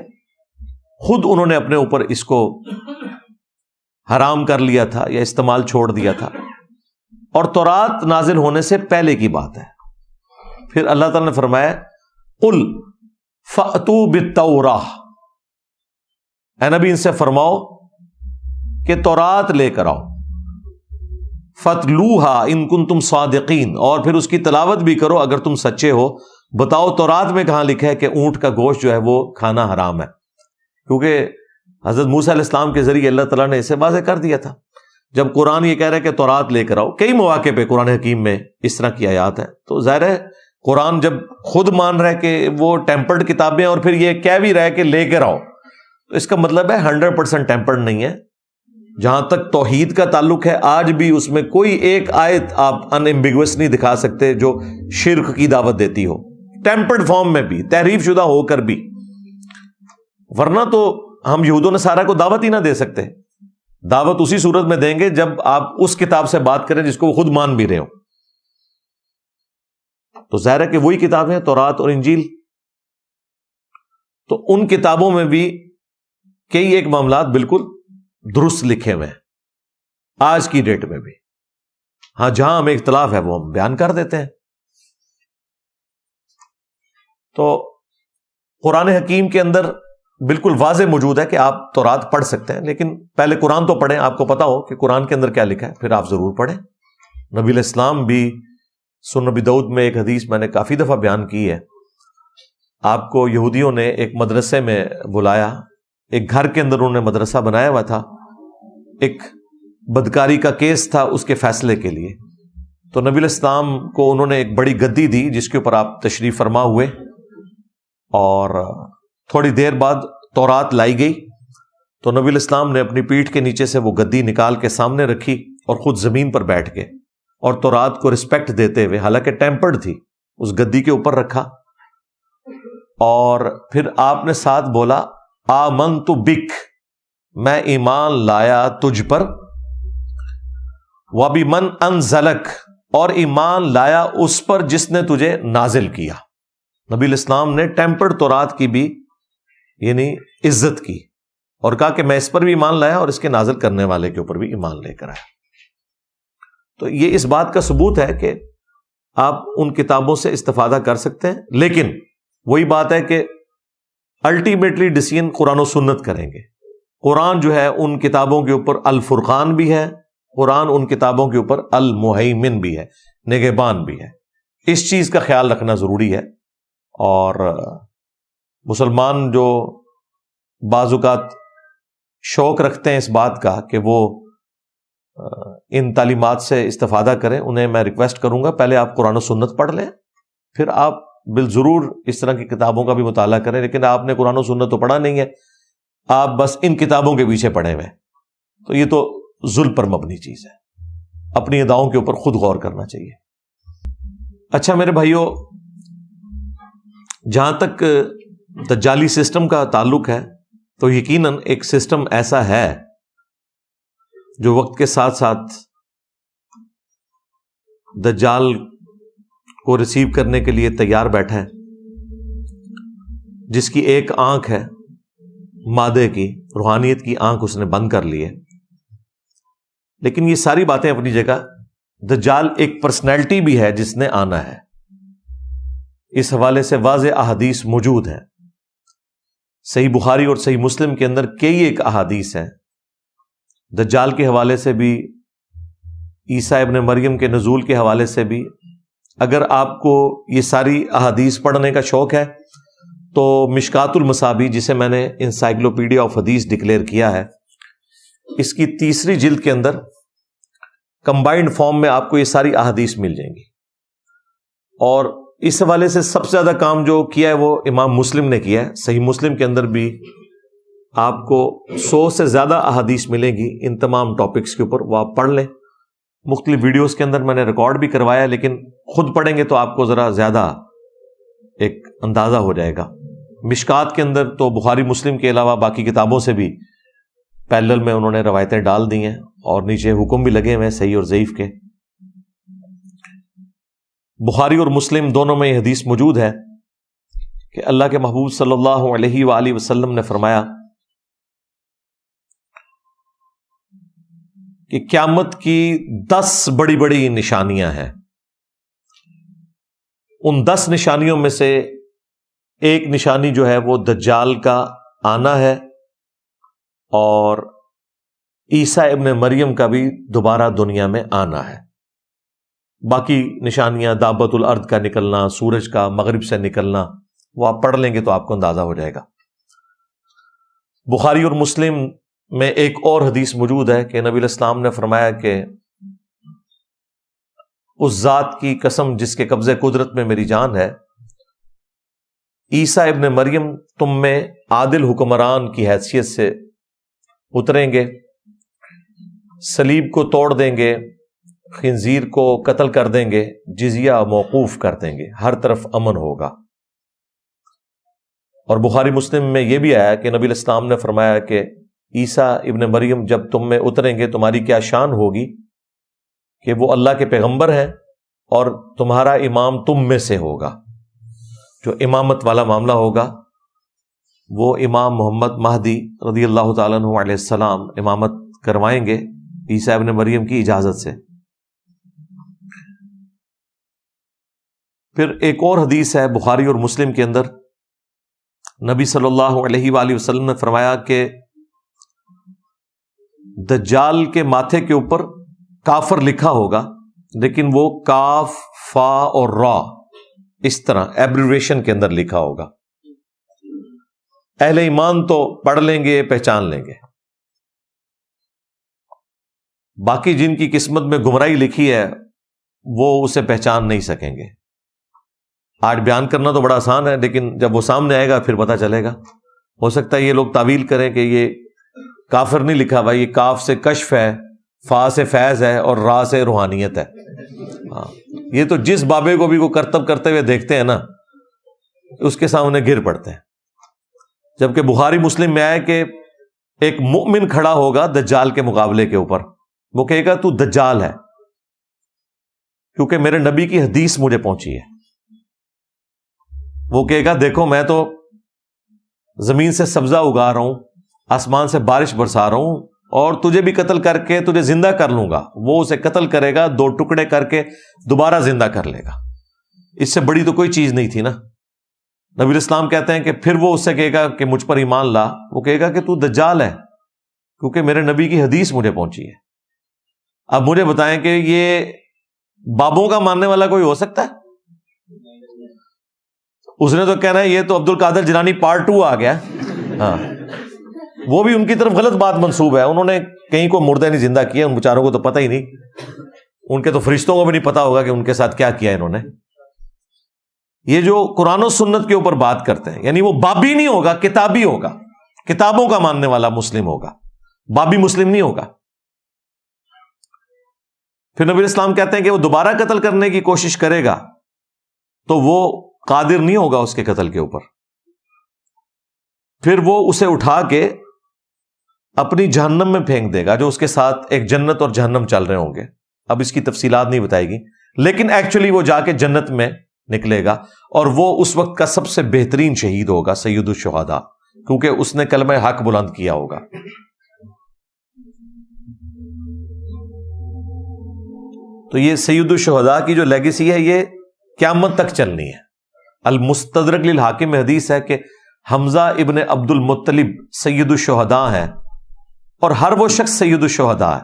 خود انہوں نے اپنے اوپر اس کو حرام کر لیا تھا یا استعمال چھوڑ دیا تھا، اور تورات نازل ہونے سے پہلے کی بات ہے. پھر اللہ تعالیٰ نے فرمایا قل فأتوا بالتوراۃ، اے نبی ان سے فرماؤ کہ تورات لے کر آؤ. فَاتْلُوهَا إِن كُنتُمْ صَادِقِينَ، اور پھر اس کی تلاوت بھی کرو اگر تم سچے ہو. بتاؤ تورات میں کہاں لکھا ہے کہ اونٹ کا گوشت جو ہے وہ کھانا حرام ہے؟ کیونکہ حضرت موسیٰ علیہ السلام کے ذریعے اللہ تعالیٰ نے اسے واضح کر دیا تھا. جب قرآن یہ کہہ رہا ہے کہ تورات لے کر آؤ، کئی مواقع پہ قرآن حکیم میں اس طرح کی آیات ہیں، تو ظاہر ہے قرآن جب خود مان رہا ہے کہ وہ ٹیمپرڈ کتابیں اور پھر یہ کہہ بھی رہا ہے کہ لے کر آؤ، تو اس کا مطلب ہے 100% ٹیمپرڈ نہیں ہے. جہاں تک توحید کا تعلق ہے آج بھی اس میں کوئی ایک آیت آپ ان ایمبیگوس نہیں دکھا سکتے جو شرک کی دعوت دیتی ہو، ٹیمپرڈ فارم میں بھی، تحریف شدہ ہو کر بھی. ورنہ تو ہم یہود و نصارہ کو دعوت ہی نہ دے سکتے. دعوت اسی صورت میں دیں گے جب آپ اس کتاب سے بات کریں جس کو وہ خود مان بھی رہے ہو. تو ظاہر ہے کہ وہی کتابیں تورات اور انجیل. تو ان کتابوں میں بھی کئی ایک معاملات بالکل درست لکھے ہوئے ہیں آج کی ڈیٹ میں بھی. ہاں جہاں ہمیں اختلاف ہے وہ ہم بیان کر دیتے ہیں. تو قرآن حکیم کے اندر بالکل واضح موجود ہے کہ آپ تورات پڑھ سکتے ہیں، لیکن پہلے قرآن تو پڑھیں، آپ کو پتا ہو کہ قرآن کے اندر کیا لکھا ہے، پھر آپ ضرور پڑھیں. نبی علیہ السلام بھی سنن نبی داؤد میں ایک حدیث میں نے کافی دفعہ بیان کی ہے. آپ کو یہودیوں نے ایک مدرسے میں بلایا، ایک گھر کے اندر انہوں نے مدرسہ بنایا ہوا تھا، ایک بدکاری کا کیس تھا اس کے فیصلے کے لیے. تو نبی علیہ السلام کو انہوں نے ایک بڑی گدی دی جس کے اوپر آپ تشریف فرما ہوئے، اور تھوڑی دیر بعد تورات لائی گئی تو نبی الاسلام نے اپنی پیٹھ کے نیچے سے وہ گدی نکال کے سامنے رکھی اور خود زمین پر بیٹھ کے اور تورات کو رسپیکٹ دیتے ہوئے، حالانکہ ٹیمپرڈ تھی، اس گدی کے اوپر رکھا، اور پھر آپ نے ساتھ بولا آمنت بک، میں ایمان لایا تجھ پر، وبمن انزلک، اور ایمان لایا اس پر جس نے تجھے نازل کیا۔ نبی الاسلام نے ٹیمپرڈ تورات کی بھی یعنی عزت کی اور کہا کہ میں اس پر بھی ایمان لایا اور اس کے نازل کرنے والے کے اوپر بھی ایمان لے کر آیا۔ تو یہ اس بات کا ثبوت ہے کہ آپ ان کتابوں سے استفادہ کر سکتے ہیں، لیکن وہی بات ہے کہ الٹیمیٹلی ڈیسیژن قرآن و سنت کریں گے۔ قرآن جو ہے ان کتابوں کے اوپر الفرقان بھی ہے، قرآن ان کتابوں کے اوپر المہیمن بھی ہے، نگہبان بھی ہے۔ اس چیز کا خیال رکھنا ضروری ہے، اور مسلمان جو بعض اوقات شوق رکھتے ہیں اس بات کا کہ وہ ان تعلیمات سے استفادہ کریں، انہیں میں ریکویسٹ کروں گا پہلے آپ قرآن و سنت پڑھ لیں، پھر آپ بالضرور اس طرح کی کتابوں کا بھی مطالعہ کریں۔ لیکن آپ نے قرآن و سنت تو پڑھا نہیں ہے، آپ بس ان کتابوں کے پیچھے پڑے ہوئے، تو یہ تو ظلم پر مبنی چیز ہے۔ اپنی اداؤں کے اوپر خود غور کرنا چاہیے۔ اچھا میرے بھائیوں، جہاں تک دجالی سسٹم کا تعلق ہے تو یقیناً ایک سسٹم ایسا ہے جو وقت کے ساتھ ساتھ دجال کو ریسیو کرنے کے لیے تیار بیٹھا ہے، جس کی ایک آنکھ ہے مادے کی، روحانیت کی آنکھ اس نے بند کر لی ہے۔ لیکن یہ ساری باتیں اپنی جگہ، دجال ایک پرسنالٹی بھی ہے جس نے آنا ہے۔ اس حوالے سے واضح احادیث موجود ہیں، صحیح بخاری اور صحیح مسلم کے اندر کئی ایک احادیث ہیں دجال کے حوالے سے بھی، عیسیٰ ابن مریم کے نزول کے حوالے سے بھی۔ اگر آپ کو یہ ساری احادیث پڑھنے کا شوق ہے تو مشکات المصابیح، جسے میں نے انسائکلوپیڈیا آف حدیث ڈکلیئر کیا ہے، اس کی 3 جلد کے اندر کمبائنڈ فارم میں آپ کو یہ ساری احادیث مل جائیں گی۔ اور اس حوالے سے سب سے زیادہ کام جو کیا ہے وہ امام مسلم نے کیا ہے۔ صحیح مسلم کے اندر بھی آپ کو 100 سے زیادہ احادیث ملیں گی ان تمام ٹاپکس کے اوپر، وہ آپ پڑھ لیں۔ مختلف ویڈیوز کے اندر میں نے ریکارڈ بھی کروایا، لیکن خود پڑھیں گے تو آپ کو ذرا زیادہ ایک اندازہ ہو جائے گا۔ مشکات کے اندر تو بخاری مسلم کے علاوہ باقی کتابوں سے بھی پیرلل میں انہوں نے روایتیں ڈال دی ہیں، اور نیچے حکم بھی لگے ہوئے ہیں صحیح اور ضعیف کے۔ بخاری اور مسلم دونوں میں یہ حدیث موجود ہے کہ اللہ کے محبوب صلی اللہ علیہ وآلہ وسلم نے فرمایا کہ قیامت کی 10 بڑی بڑی نشانیاں ہیں۔ ان 10 نشانیوں میں سے ایک نشانی جو ہے وہ دجال کا آنا ہے، اور عیسیٰ ابن مریم کا بھی دوبارہ دنیا میں آنا ہے۔ باقی نشانیاں دابت الارض کا نکلنا، سورج کا مغرب سے نکلنا، وہ آپ پڑھ لیں گے تو آپ کو اندازہ ہو جائے گا۔ بخاری اور مسلم میں ایک اور حدیث موجود ہے کہ نبی الاسلام نے فرمایا کہ اس ذات کی قسم جس کے قبضے قدرت میں میری جان ہے، عیسیٰ ابن مریم تم میں عادل حکمران کی حیثیت سے اتریں گے، صلیب کو توڑ دیں گے، خنزیر کو قتل کر دیں گے، جزیہ موقوف کر دیں گے، ہر طرف امن ہوگا۔ اور بخاری مسلم میں یہ بھی آیا کہ نبی الاسلام نے فرمایا کہ عیسیٰ ابن مریم جب تم میں اتریں گے تمہاری کیا شان ہوگی کہ وہ اللہ کے پیغمبر ہیں اور تمہارا امام تم میں سے ہوگا۔ جو امامت والا معاملہ ہوگا وہ امام محمد مہدی رضی اللہ تعالیٰ عنہ علیہ السلام امامت کروائیں گے عیسیٰ ابن مریم کی اجازت سے۔ پھر ایک اور حدیث ہے بخاری اور مسلم کے اندر، نبی صلی اللہ علیہ وآلہ وسلم نے فرمایا کہ دجال کے ماتھے کے اوپر کافر لکھا ہوگا، لیکن وہ کاف، فا اور را اس طرح ایبریویشن کے اندر لکھا ہوگا۔ اہل ایمان تو پڑھ لیں گے، پہچان لیں گے، باقی جن کی قسمت میں گمراہی لکھی ہے وہ اسے پہچان نہیں سکیں گے۔ آج بیان کرنا تو بڑا آسان ہے، لیکن جب وہ سامنے آئے گا پھر پتہ چلے گا. ہو سکتا ہے یہ لوگ تعویل کریں کہ یہ کافر نہیں لکھا ہوا، یہ کاف سے کشف ہے، فا سے فیض ہے اور را سے روحانیت ہے. ہاں، یہ تو جس بابے کو بھی وہ کرتب کرتے ہوئے دیکھتے ہیں نا اس کے سامنے گر پڑتے ہیں. جبکہ بخاری مسلم میں آئے کہ ایک مؤمن کھڑا ہوگا دجال کے مقابلے کے اوپر، وہ کہے گا تو دجال ہے کیونکہ میرے نبی کی حدیث مجھے پہنچی ہے. وہ کہے گا دیکھو میں تو زمین سے سبزہ اگا رہا ہوں، آسمان سے بارش برسا رہا ہوں، اور تجھے بھی قتل کر کے تجھے زندہ کر لوں گا. وہ اسے قتل کرے گا، 2 ٹکڑے کر کے دوبارہ زندہ کر لے گا. اس سے بڑی تو کوئی چیز نہیں تھی نا. نبی اسلام کہتے ہیں کہ پھر وہ اس سے کہے گا کہ مجھ پر ایمان لا. وہ کہے گا کہ تو دجال ہے کیونکہ میرے نبی کی حدیث مجھے پہنچی ہے. اب مجھے بتائیں کہ یہ بابوں کا ماننے والا کوئی ہو سکتا ہے؟ اس نے تو کہنا ہے یہ تو عبد القادر جیلانی پارٹ 2 آ گیا. ہاں، وہ بھی ان کی طرف غلط بات منسوب ہے. انہوں نے کہیں کو مردہ نہیں زندہ کیا، ان بیچاروں کو تو پتہ ہی نہیں. ان کے تو فرشتوں کو بھی نہیں پتا ہوگا کہ ان کے ساتھ کیا کیا انہوں نے. یہ جو قرآن و سنت کے اوپر بات کرتے ہیں، یعنی وہ بابی نہیں ہوگا، کتابی ہوگا، کتابوں کا ماننے والا مسلم ہوگا، بابی مسلم نہیں ہوگا. پھر نبی اسلام کہتے ہیں کہ وہ دوبارہ قتل کرنے کی کوشش کرے گا تو وہ قادر نہیں ہوگا اس کے قتل کے اوپر. پھر وہ اسے اٹھا کے اپنی جہنم میں پھینک دے گا، جو اس کے ساتھ ایک جنت اور جہنم چل رہے ہوں گے. اب اس کی تفصیلات نہیں بتائے گی، لیکن ایکچولی وہ جا کے جنت میں نکلے گا اور وہ اس وقت کا سب سے بہترین شہید ہوگا، سید الشہداء، کیونکہ اس نے کلمہ حق بلند کیا ہوگا. تو یہ سید الشہداء کی جو لیگیسی ہے یہ قیامت تک چلنی ہے. المستدرک للحاکم میں حدیث ہے کہ حمزہ ابن عبد المطلب سید الشہداء ہے، اور ہر وہ شخص سید الشہداء ہے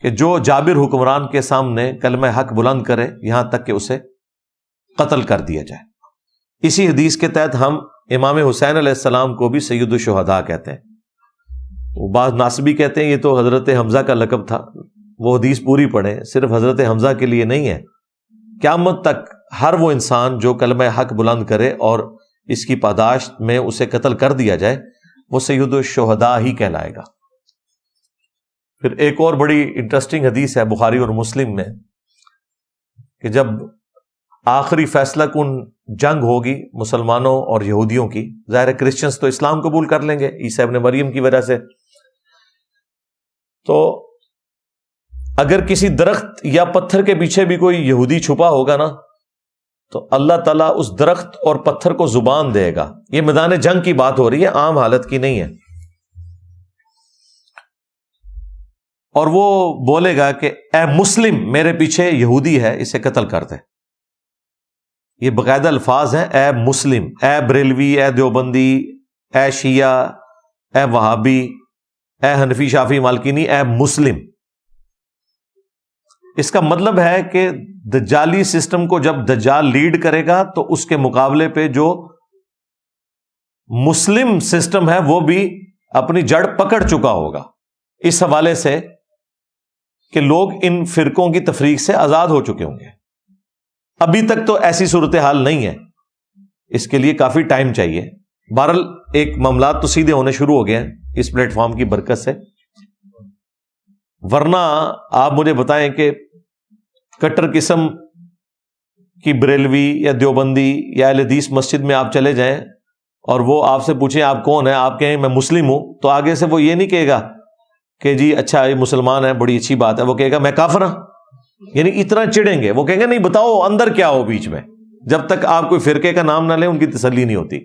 کہ جو جابر حکمران کے سامنے کلمہ حق بلند کرے یہاں تک کہ اسے قتل کر دیا جائے. اسی حدیث کے تحت ہم امام حسین علیہ السلام کو بھی سید الشہداء کہتے ہیں. وہ بعض ناصبی کہتے ہیں یہ تو حضرت حمزہ کا لقب تھا. وہ حدیث پوری پڑھیں، صرف حضرت حمزہ کے لیے نہیں ہے. قیامت تک ہر وہ انسان جو کلمہ حق بلند کرے اور اس کی پاداشت میں اسے قتل کر دیا جائے وہ سید الشہداء ہی کہلائے گا. پھر ایک اور بڑی انٹرسٹنگ حدیث ہے بخاری اور مسلم میں کہ جب آخری فیصلہ کن جنگ ہوگی مسلمانوں اور یہودیوں کی، ظاہر کرسچنز تو اسلام قبول کر لیں گے عیسیٰ ابن مریم کی وجہ سے، تو اگر کسی درخت یا پتھر کے پیچھے بھی کوئی یہودی چھپا ہوگا نا تو اللہ تعالیٰ اس درخت اور پتھر کو زبان دے گا. یہ میدان جنگ کی بات ہو رہی ہے، عام حالت کی نہیں ہے. اور وہ بولے گا کہ اے مسلم، میرے پیچھے یہودی ہے، اسے قتل کر دے. یہ باقاعدہ الفاظ ہیں، اے مسلم، اے بریلوی، اے دیوبندی، اے شیعہ، اے وہابی، اے حنفی، شافعی، مالکینی، اے مسلم. اس کا مطلب ہے کہ دجالی سسٹم کو جب دجال لیڈ کرے گا تو اس کے مقابلے پہ جو مسلم سسٹم ہے وہ بھی اپنی جڑ پکڑ چکا ہوگا، اس حوالے سے کہ لوگ ان فرقوں کی تفریق سے آزاد ہو چکے ہوں گے. ابھی تک تو ایسی صورتحال نہیں ہے، اس کے لیے کافی ٹائم چاہیے. بہرحال ایک معاملات تو سیدھے ہونے شروع ہو گئے ہیں اس پلیٹ فارم کی برکت سے. ورنہ آپ مجھے بتائیں کہ کٹر قسم کی بریلوی یا دیوبندی یا اہل حدیث مسجد میں آپ چلے جائیں اور وہ آپ سے پوچھیں آپ کون ہیں، آپ کہیں میں مسلم ہوں، تو آگے سے وہ یہ نہیں کہے گا کہ جی اچھا یہ مسلمان ہے، بڑی اچھی بات ہے. وہ کہے گا میں کافر ہوں. یعنی اتنا چڑھیں گے. وہ کہیں گے نہیں بتاؤ اندر کیا ہو بیچ میں. جب تک آپ کوئی فرقے کا نام نہ لیں ان کی تسلی نہیں ہوتی.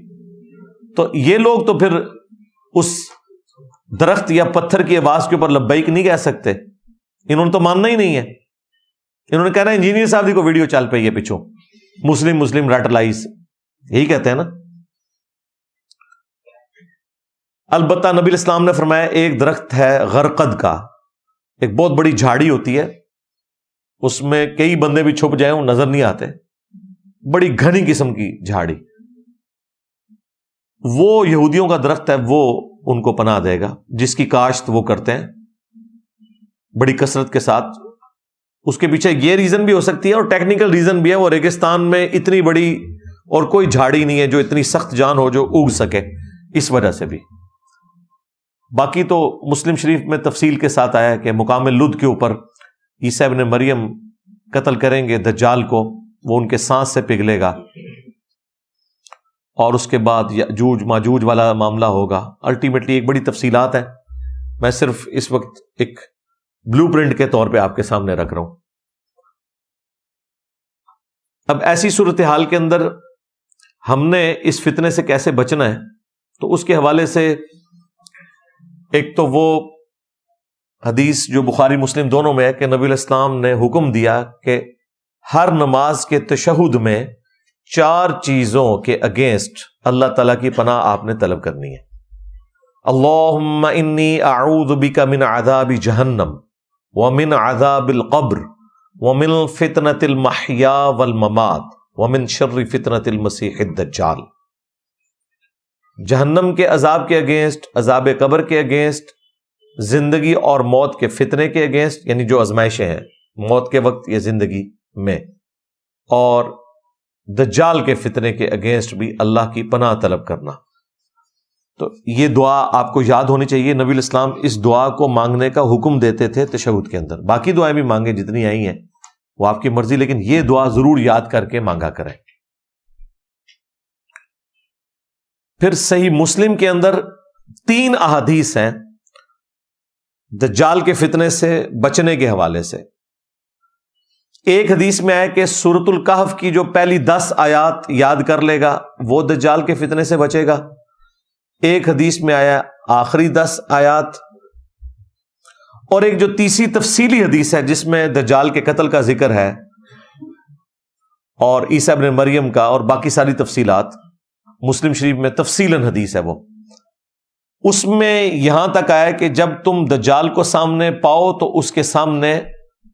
تو یہ لوگ تو پھر اس درخت یا پتھر کی آواز کے اوپر لبیک نہیں کہہ سکتے. انہوں نے تو ماننا ہی نہیں ہے. انہوں نے کہنا انجینئر صاحب کو ویڈیو چل پئی ہے پیچھوں، مسلم رٹ لائز، یہی کہتے ہیں نا. البتہ نبی اسلام نے فرمایا ایک درخت ہے غرقد کا، ایک بہت بڑی جھاڑی ہوتی ہے، اس میں کئی بندے بھی چھپ جائیں وہ نظر نہیں آتے، بڑی گھنی قسم کی جھاڑی. وہ یہودیوں کا درخت ہے، وہ ان کو پناہ دے گا، جس کی کاشت وہ کرتے ہیں بڑی کثرت کے ساتھ. اس کے پیچھے یہ ریزن بھی ہو سکتی ہے اور ٹیکنیکل ریزن بھی ہے، وہ ریگستان میں اتنی بڑی اور کوئی جھاڑی نہیں ہے جو اتنی سخت جان ہو جو اگ سکے، اس وجہ سے بھی۔ باقی تو مسلم شریف میں تفصیل کے ساتھ آیا ہے کہ مقام لد کے اوپر عیسیٰ ابن مریم قتل کریں گے دجال کو، وہ ان کے سانس سے پگھلے گا، اور اس کے بعد یاجوج ماجوج والا معاملہ ہوگا۔ الٹیمیٹلی ایک بڑی تفصیلات ہیں، میں صرف اس وقت ایک بلو پرنٹ کے طور پہ آپ کے سامنے رکھ رہا ہوں۔ اب ایسی صورتحال کے اندر ہم نے اس فتنے سے کیسے بچنا ہے، تو اس کے حوالے سے ایک تو وہ حدیث جو بخاری مسلم دونوں میں ہے کہ نبی علیہ السلام نے حکم دیا کہ ہر نماز کے تشہد میں 4 چیزوں کے اگینسٹ اللہ تعالیٰ کی پناہ آپ نے طلب کرنی ہے۔ اللہم انی اعوذ بک من عذاب جہنم ومن عذاب القبر ومن فتنة المحیا والممات ومن شر فتنة المسیح الدجال۔ جہنم کے عذاب کے اگینسٹ، عذاب قبر کے اگینسٹ، زندگی اور موت کے فتنے کے اگینسٹ، یعنی جو آزمائشیں ہیں موت کے وقت یا زندگی میں، اور دجال کے فتنے کے اگینسٹ بھی اللہ کی پناہ طلب کرنا۔ تو یہ دعا آپ کو یاد ہونی چاہیے۔ نبی علیہ السلام اس دعا کو مانگنے کا حکم دیتے تھے تشہد کے اندر، باقی دعائیں بھی مانگیں جتنی آئی ہیں وہ آپ کی مرضی، لیکن یہ دعا ضرور یاد کر کے مانگا کریں۔ پھر صحیح مسلم کے اندر 3 احادیث ہیں دجال کے فتنے سے بچنے کے حوالے سے۔ ایک حدیث میں آیا کہ سورۃ الکہف کی جو پہلی 10 آیات یاد کر لے گا وہ دجال کے فتنے سے بچے گا۔ ایک حدیث میں آیا آخری 10 آیات، اور ایک جو تیسری تفصیلی حدیث ہے جس میں دجال کے قتل کا ذکر ہے اور عیسیٰ ابن مریم کا اور باقی ساری تفصیلات، مسلم شریف میں تفصیلاً حدیث ہے وہ، اس میں یہاں تک آیا کہ جب تم دجال کو سامنے پاؤ تو اس کے سامنے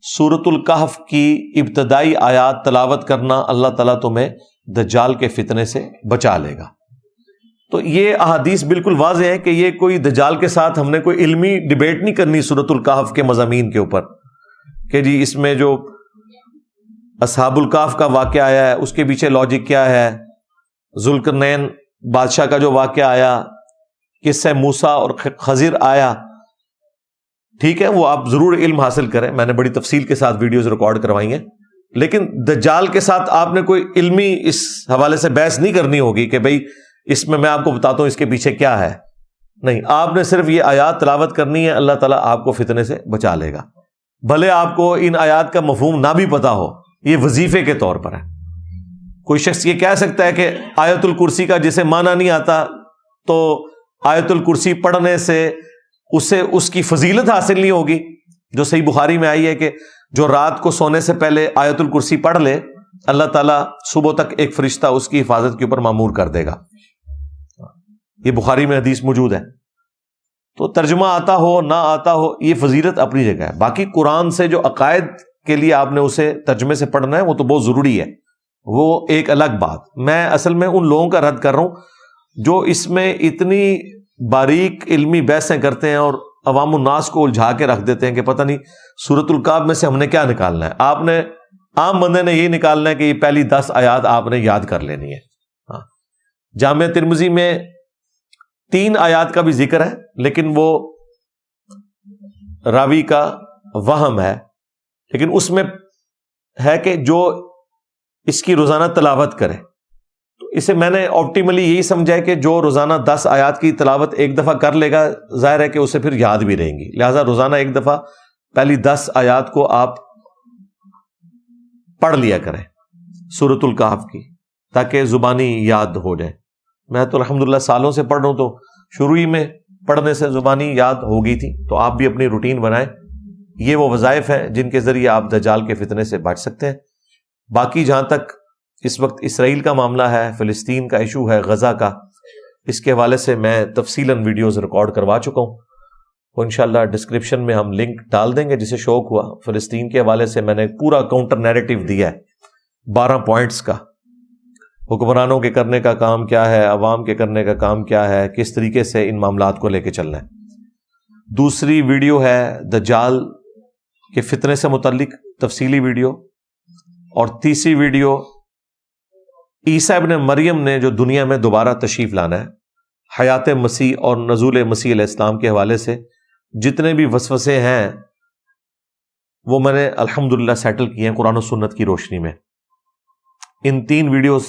سورۃ الکہف کی ابتدائی آیات تلاوت کرنا، اللہ تعالیٰ تمہیں دجال کے فتنے سے بچا لے گا۔ تو یہ احادیث بالکل واضح ہے کہ یہ کوئی دجال کے ساتھ ہم نے کوئی علمی ڈیبیٹ نہیں کرنی سورۃ الکہف کے مضامین کے اوپر کہ جی اس میں جو اصحاب الکہف کا واقعہ آیا ہے اس کے پیچھے لاجک کیا ہے، ذوالقرنین بادشاہ کا جو واقعہ آیا، قصہ موسیٰ اور خضر آیا، ٹھیک ہے وہ آپ ضرور علم حاصل کریں، میں نے بڑی تفصیل کے ساتھ ویڈیوز ریکارڈ کروائی ہیں، لیکن دجال کے ساتھ آپ نے کوئی علمی اس حوالے سے بحث نہیں کرنی ہوگی کہ بھئی اس میں آپ کو بتاتا ہوں اس کے پیچھے کیا ہے، نہیں، آپ نے صرف یہ آیات تلاوت کرنی ہے، اللہ تعالیٰ آپ کو فتنے سے بچا لے گا، بھلے آپ کو ان آیات کا مفہوم نہ بھی پتا ہو، یہ وظیفے کے طور پر ہے۔ کوئی شخص یہ کہہ سکتا ہے کہ آیت الکرسی کا جسے معنی نہیں آتا تو آیت الکرسی پڑھنے سے اسے اس کی فضیلت حاصل نہیں ہوگی، جو صحیح بخاری میں آئی ہے کہ جو رات کو سونے سے پہلے آیت الکرسی پڑھ لے اللہ تعالیٰ صبح تک ایک فرشتہ اس کی حفاظت کے اوپر مامور کر دے گا، یہ بخاری میں حدیث موجود ہے۔ تو ترجمہ آتا ہو نہ آتا ہو یہ فضیلت اپنی جگہ ہے، باقی قرآن سے جو عقائد کے لیے آپ نے اسے ترجمے سے پڑھنا ہے وہ تو بہت ضروری ہے، وہ ایک الگ بات۔ میں اصل میں ان لوگوں کا رد کر رہا ہوں جو اس میں اتنی باریک علمی بحثیں کرتے ہیں اور عوام الناس کو الجھا کے رکھ دیتے ہیں کہ پتہ نہیں سورۃ الکہف میں سے ہم نے کیا نکالنا ہے۔ آپ نے عام بندے نے یہ نکالنا ہے کہ یہ پہلی 10 آیات آپ نے یاد کر لینی ہے۔ جامع ترمذی میں 3 آیات کا بھی ذکر ہے لیکن وہ راوی کا وہم ہے، لیکن اس میں ہے کہ جو اس کی روزانہ تلاوت کرے، تو اسے میں نے آپٹیملی یہی سمجھا ہے کہ جو روزانہ 10 آیات کی تلاوت ایک دفعہ کر لے گا ظاہر ہے کہ اسے پھر یاد بھی رہیں گی، لہٰذا روزانہ ایک دفعہ پہلی 10 آیات کو آپ پڑھ لیا کریں سورۃ الکہف کی، تاکہ زبانی یاد ہو جائے۔ میں تو الحمدللہ سالوں سے پڑھ رہا ہوں، تو شروع ہی میں پڑھنے سے زبانی یاد ہو گئی تھی، تو آپ بھی اپنی روٹین بنائیں۔ یہ وہ وظائف ہیں جن کے ذریعے آپ دجال کے فتنے سے بچ سکتے ہیں۔ باقی جہاں تک اس وقت اسرائیل کا معاملہ ہے، فلسطین کا ایشو ہے، غزہ کا، اس کے حوالے سے میں تفصیلاً ویڈیوز ریکارڈ کروا چکا ہوں، وہ انشاءاللہ ڈسکرپشن میں ہم لنک ڈال دیں گے، جسے شوق ہوا۔ فلسطین کے حوالے سے میں نے پورا کاؤنٹر نیریٹو دیا ہے 12 پوائنٹس کا، حکمرانوں کے کرنے کا کام کیا ہے، عوام کے کرنے کا کام کیا ہے، کس طریقے سے ان معاملات کو لے کے چلنا ہے۔ دوسری ویڈیو ہے دجال کے فتنے سے متعلق تفصیلی ویڈیو، اور تیسری ویڈیو عیسیٰ ابن مریم نے جو دنیا میں دوبارہ تشریف لانا ہے، حیات مسیح اور نزول مسیح علیہ السلام کے حوالے سے جتنے بھی وسوسے ہیں وہ میں نے الحمدللہ سیٹل کیے ہیں قرآن و سنت کی روشنی میں۔ ان 3 ویڈیوز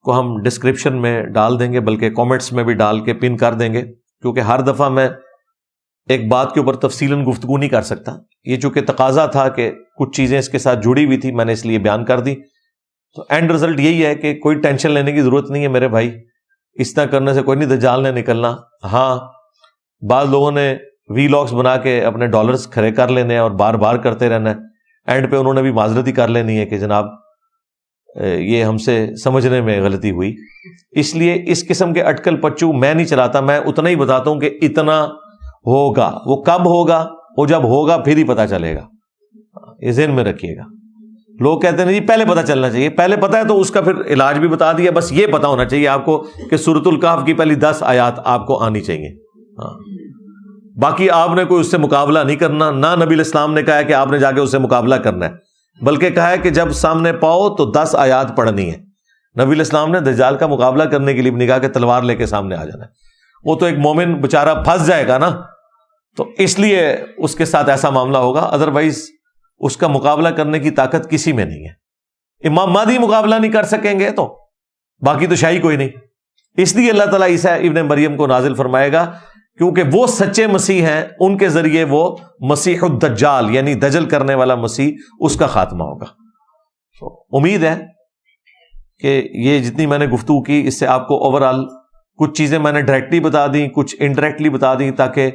کو ہم ڈسکرپشن میں ڈال دیں گے، بلکہ کامنٹس میں بھی ڈال کے پن کر دیں گے، کیونکہ ہر دفعہ میں ایک بات کے اوپر تفصیلاً گفتگو نہیں کر سکتا۔ یہ چونکہ تقاضا تھا کہ کچھ چیزیں اس کے ساتھ جڑی ہوئی تھی، میں نے اس لیے بیان کر دی۔ تو اینڈ رزلٹ یہی ہے کہ کوئی ٹینشن لینے کی ضرورت نہیں ہے میرے بھائی، اس طرح کرنے سے کوئی نہیں دجال نے نکلنا۔ ہاں، بعض لوگوں نے وی لاگس بنا کے اپنے ڈالرز کھڑے کر لینے ہیں اور بار بار کرتے رہنا ہے، اینڈ پہ انہوں نے بھی معذرت ہی کر لینی ہے کہ جناب یہ ہم سے سمجھنے میں غلطی ہوئی۔ اس لیے اس قسم کے اٹکل پچو میں نہیں چلاتا، میں اتنا ہی بتاتا ہوں کہ اتنا ہوگا۔ وہ کب ہوگا؟ وہ جب ہوگا پھر ہی پتہ چلے گا، یہ ذہن میں رکھیے گا۔ لوگ کہتے ہیں جی پہلے پتہ چلنا چاہیے، پہلے پتہ ہے تو اس کا پھر علاج بھی بتا دیا، بس یہ پتہ ہونا چاہیے آپ کو کہ سورۃ الکہف کی پہلی 10 آیات آپ کو آنی چاہیے۔ ہاں، باقی آپ نے کوئی اس سے مقابلہ نہیں کرنا، نہ نبی علیہ السلام نے کہا ہے کہ آپ نے جا کے اس سے مقابلہ کرنا ہے، بلکہ کہا ہے کہ جب سامنے پاؤ تو 10 آیات پڑھنی ہے۔ نبی علیہ السلام نے دجال کا مقابلہ کرنے کے لیے بھی نہیں کہا کہ تلوار لے کے سامنے آ جانا ہے، وہ تو ایک مومن بےچارہ پھنس جائے گا نا، تو اس لیے اس کے ساتھ ایسا معاملہ ہوگا، ادروائز اس کا مقابلہ کرنے کی طاقت کسی میں نہیں ہے۔ امام مہدی مقابلہ نہیں کر سکیں گے تو باقی تو شاہی کوئی نہیں۔ اس لیے اللہ تعالیٰ عیسیٰ ابن مریم کو نازل فرمائے گا، کیونکہ وہ سچے مسیح ہیں، ان کے ذریعے وہ مسیح الدجال یعنی دجل کرنے والا مسیح، اس کا خاتمہ ہوگا۔ تو امید ہے کہ یہ جتنی میں نے گفتگو کی اس سے آپ کو اوورآل کچھ چیزیں میں نے ڈائریکٹلی بتا دیں، کچھ انڈائریکٹلی بتا دیں، تاکہ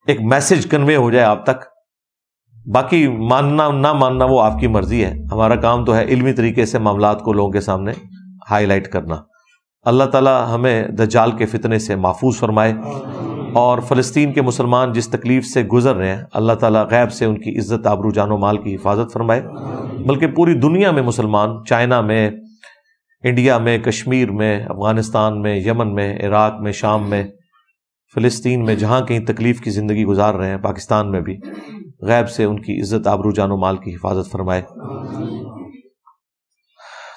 ایک میسج کنوے ہو جائے آپ تک۔ باقی ماننا نہ ماننا وہ آپ کی مرضی ہے، ہمارا کام تو ہے علمی طریقے سے معاملات کو لوگوں کے سامنے ہائی لائٹ کرنا۔ اللہ تعالی ہمیں دجال کے فتنے سے محفوظ فرمائے، اور فلسطین کے مسلمان جس تکلیف سے گزر رہے ہیں اللہ تعالیٰ غیب سے ان کی عزت، آبرو، جان و مال کی حفاظت فرمائے، بلکہ پوری دنیا میں مسلمان، چائنا میں، انڈیا میں، کشمیر میں، افغانستان میں، یمن میں، عراق میں، شام میں، فلسطین میں، جہاں کہیں تکلیف کی زندگی گزار رہے ہیں، پاکستان میں بھی غیب سے ان کی عزت، آبرو، جان و مال کی حفاظت فرمائے۔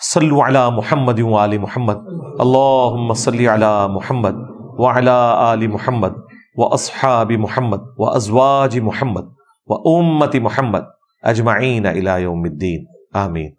صلو علی محمد وآل محمد، اللہم صلی علی محمد وعلی آل محمد واصحاب محمد وازواج محمد وامت محمد اجمعین الی یوم الدین، آمین۔